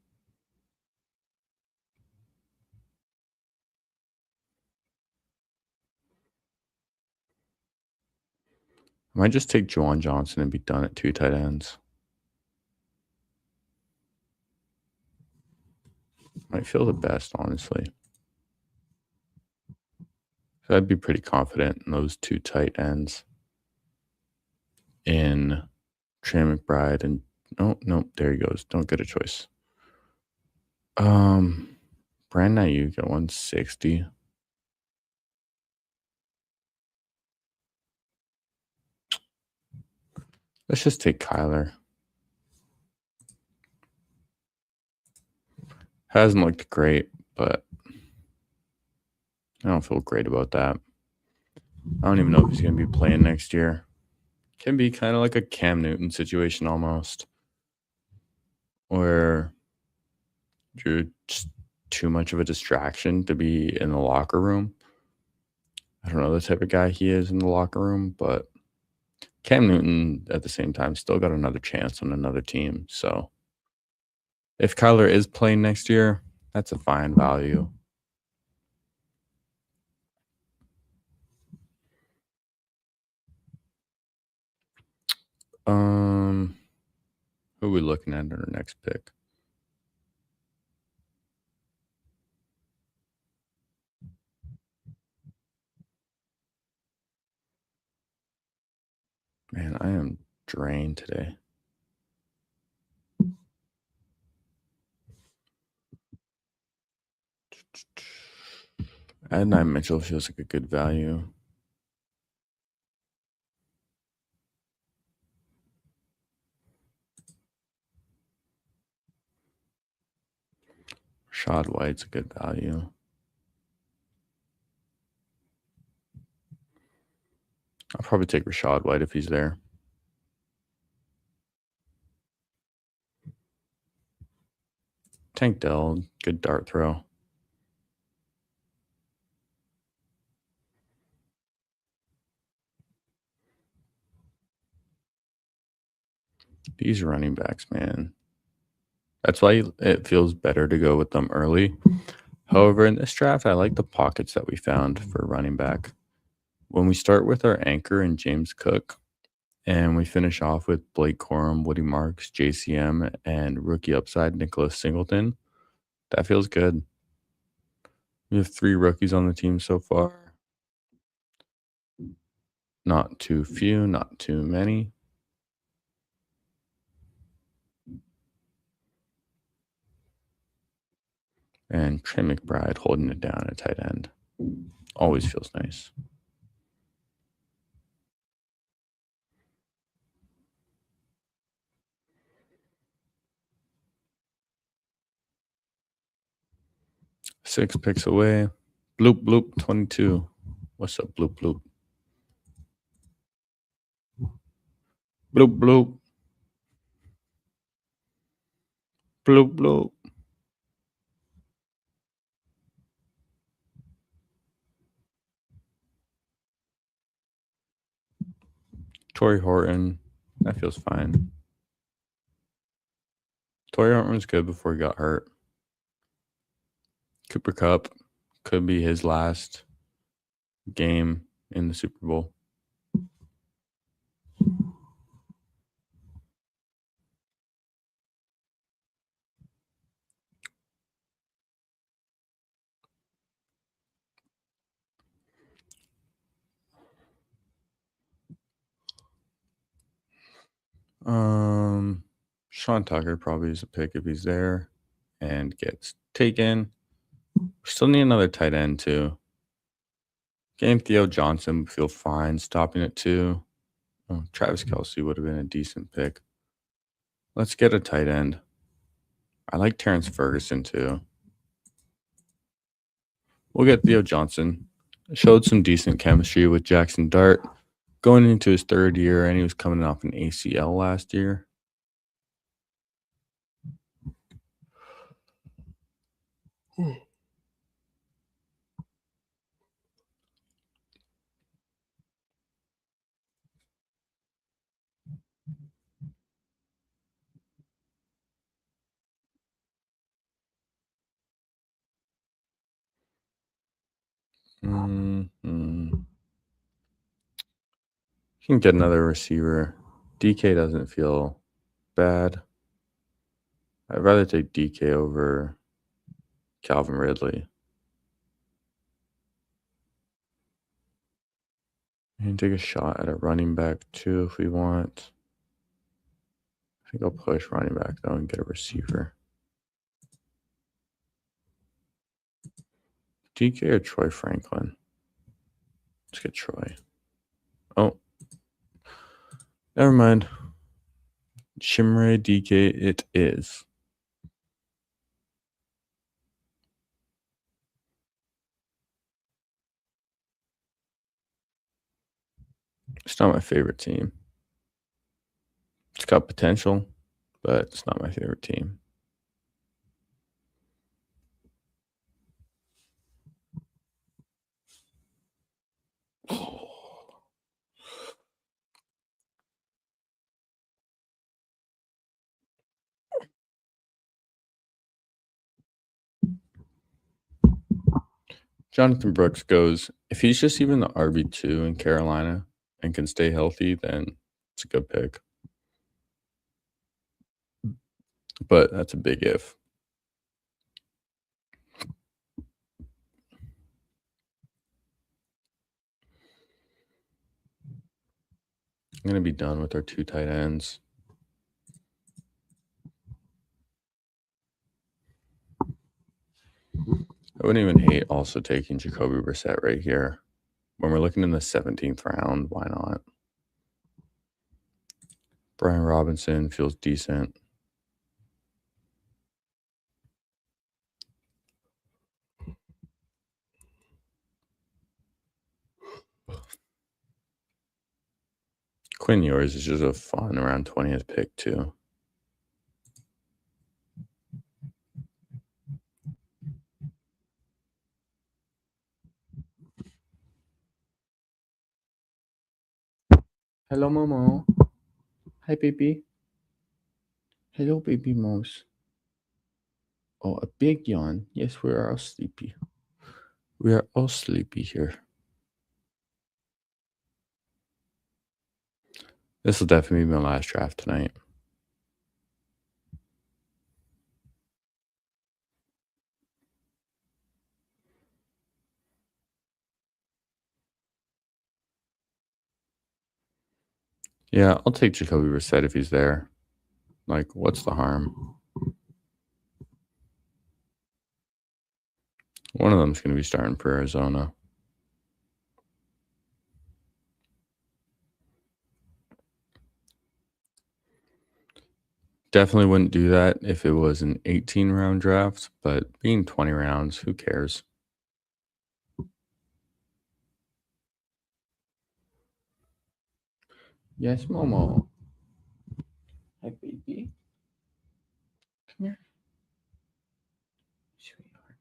I might just take Juwan Johnson and be done at 2 tight ends. Might feel the best, honestly. So I'd be pretty confident in those 2 tight ends in Trey McBride and oh, no, there he goes. Don't get a choice. Um, Brandon Ayuk at 160. Let's just take Kyler. Hasn't looked great, but I don't feel great about that. I don't even know if he's going to be playing next year. Can be kind of like a Cam Newton situation almost, where you're just too much of a distraction to be in the locker room. I don't know the type of guy he is in the locker room, but Cam Newton at the same time still got another chance on another team. So if Kyler is playing next year, that's a fine value. Um, who are we looking at in our next pick? Man, I am drained today. Adonai Mitchell feels like a good value. Rashad White's a good value. I'll probably take Rashad White if he's there. Tank Dell, good dart throw. These running backs, man. That's why it feels better to go with them early. However, in this draft, I like the pockets that we found for running back. When we start with our anchor and James Cook, and we finish off with Blake Corum, Woody Marks, JCM, and rookie upside Nicholas Singleton, that feels good. We have 3 rookies on the team so far. Not too few, not too many. And Trey McBride holding it down at tight end. Always feels nice. Six picks away. Bloop, bloop, 22. What's up, bloop, bloop? Bloop, bloop. Bloop, bloop. Torrey Horton. That feels fine. Torrey Horton was good before he got hurt. Cooper Cup could be his last game in the Super Bowl. Sean Tucker probably is a pick if he's there and gets taken. We still need another tight end too. Getting Theo Johnson would feel fine stopping at 2. Oh, Travis Kelce would have been a decent pick. Let's get a tight end. I like Terrence Ferguson too. We'll get Theo Johnson. Showed some decent chemistry with Jackson Dart going into his 3rd year, and he was coming off an ACL last year. Mm-hmm. Can get another receiver. DK doesn't feel bad. I'd rather take DK over Calvin Ridley. And take a shot at a running back too if we want. I think I'll push running back though and get a receiver. DK or Troy Franklin? Let's get Troy. Oh, never mind. Shimray DK it is. It's not my favorite team. It's got potential, but it's not my favorite team. Jonathan Brooks goes, if he's just even the RB2 in Carolina and can stay healthy, then it's a good pick. But that's a big if. I'm going to be done with our 2 tight ends. I wouldn't even hate also taking Jacoby Brissett right here. When we're looking in the 17th round, why not? Brian Robinson feels decent. Quinn Ewers is just a fun around 20th pick too. Hello, Momo. Hi, baby. Hello, baby mouse. Oh, a big yawn. Yes, we are all sleepy. We are all sleepy here. This will definitely be my last draft tonight. Yeah, I'll take Jacoby Brissett if he's there. Like, what's the harm? One of them's going to be starting for Arizona. Definitely wouldn't do that if it was an 18-round draft, but being 20 rounds, who cares? Yes, Momo. Hi, baby. Come here. Sweetheart.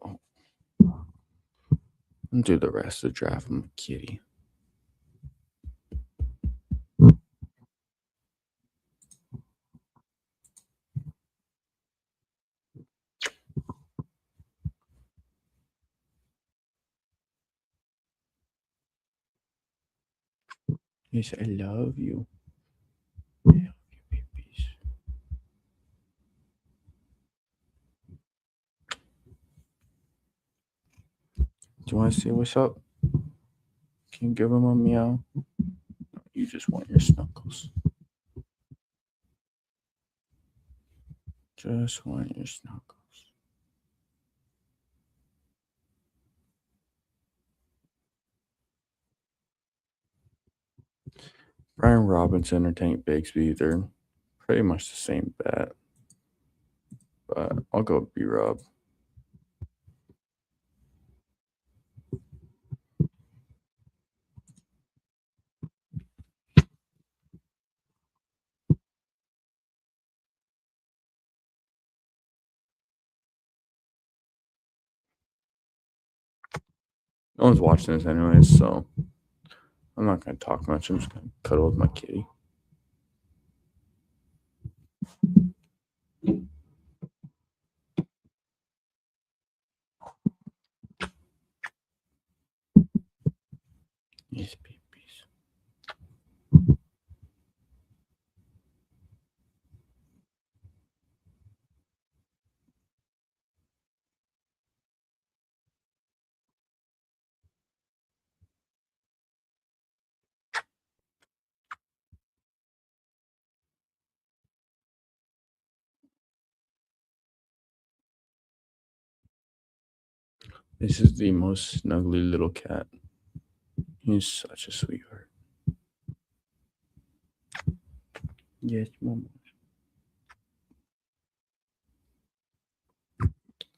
Oh. And do the rest of the draft. I'm a kitty. Yes, I love you. I love you, babies. Do you want to see what's up? Can you give him a meow? You just want your snuggles. Just want your snuggles. Brian Robinson or Tank Bigsby, they're pretty much the same bet. But I'll go B Rob. No one's watching this anyways, so I'm not gonna talk much. I'm just gonna cuddle with my kitty. Yes, babies. This is the most snuggly little cat. He's such a sweetheart. Yes, mama.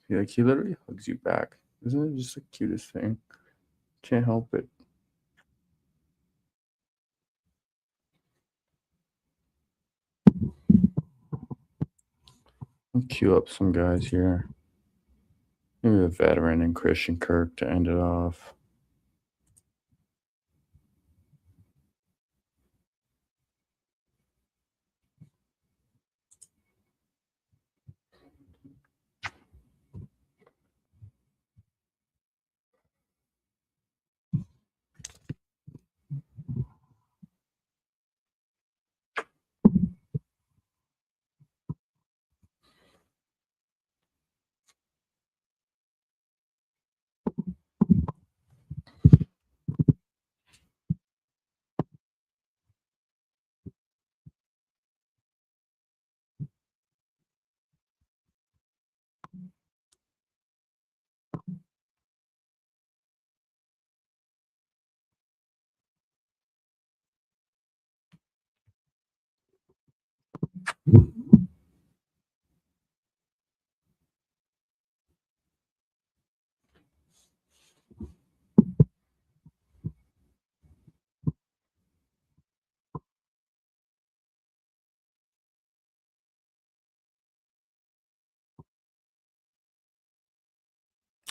Like he literally hugs you back. Isn't it just the cutest thing? Can't help it. I'll queue up some guys here. Maybe a veteran and Christian Kirk to end it off.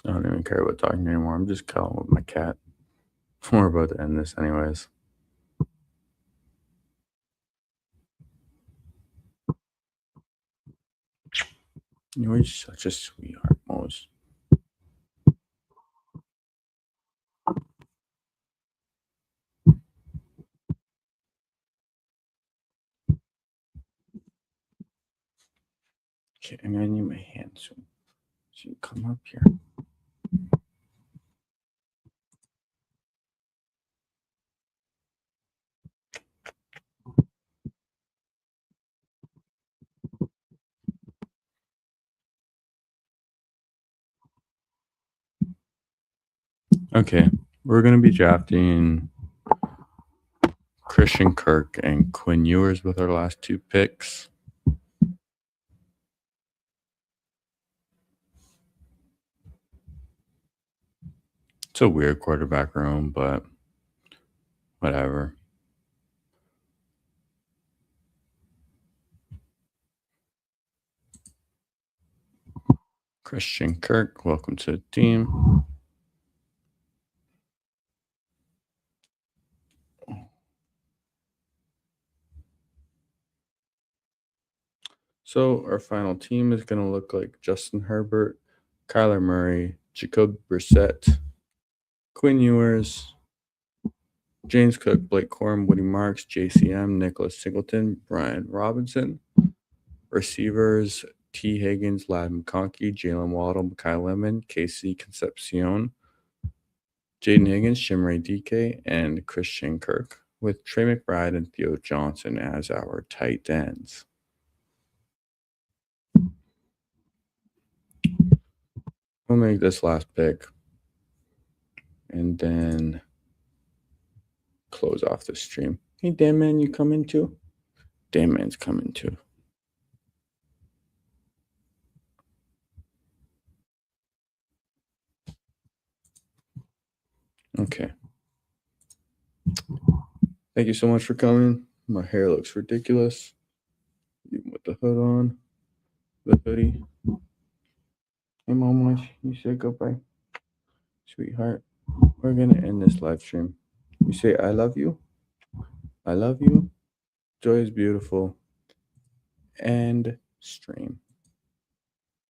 I don't even care about talking anymore. I'm just cuddling with my cat. We're about to end this anyways. You're such a sweetheart, Mose. Okay, I'm gonna need my hand soon. So you come up here. Okay, we're gonna be drafting Christian Kirk and Quinn Ewers with our last two picks. It's a weird quarterback room, but whatever. Christian Kirk, welcome to the team. So our final team is going to look like Justin Herbert, Kyler Murray, Jacob Brissett, Quinn Ewers, James Cook, Blake Corum, Woody Marks, JCM, Nicholas Singleton, Brian Robinson. Receivers, T. Higgins, Lad McConkey, Jalen Waddle, Makai Lemon, Casey Concepcion, Jaden Higgins, Shimray DK, and Christian Kirk, with Trey McBride and Theo Johnson as our tight ends. We'll make this last pick and then close off the stream. Hey, Dan Man, you coming too? Dan Man's coming too. Okay. Thank you so much for coming. My hair looks ridiculous. Even with the hood on, the hoodie. Hey, Mama, you said goodbye. Sweetheart, we're going to end this live stream. You say, I love you. I love you. Joy is beautiful. And stream.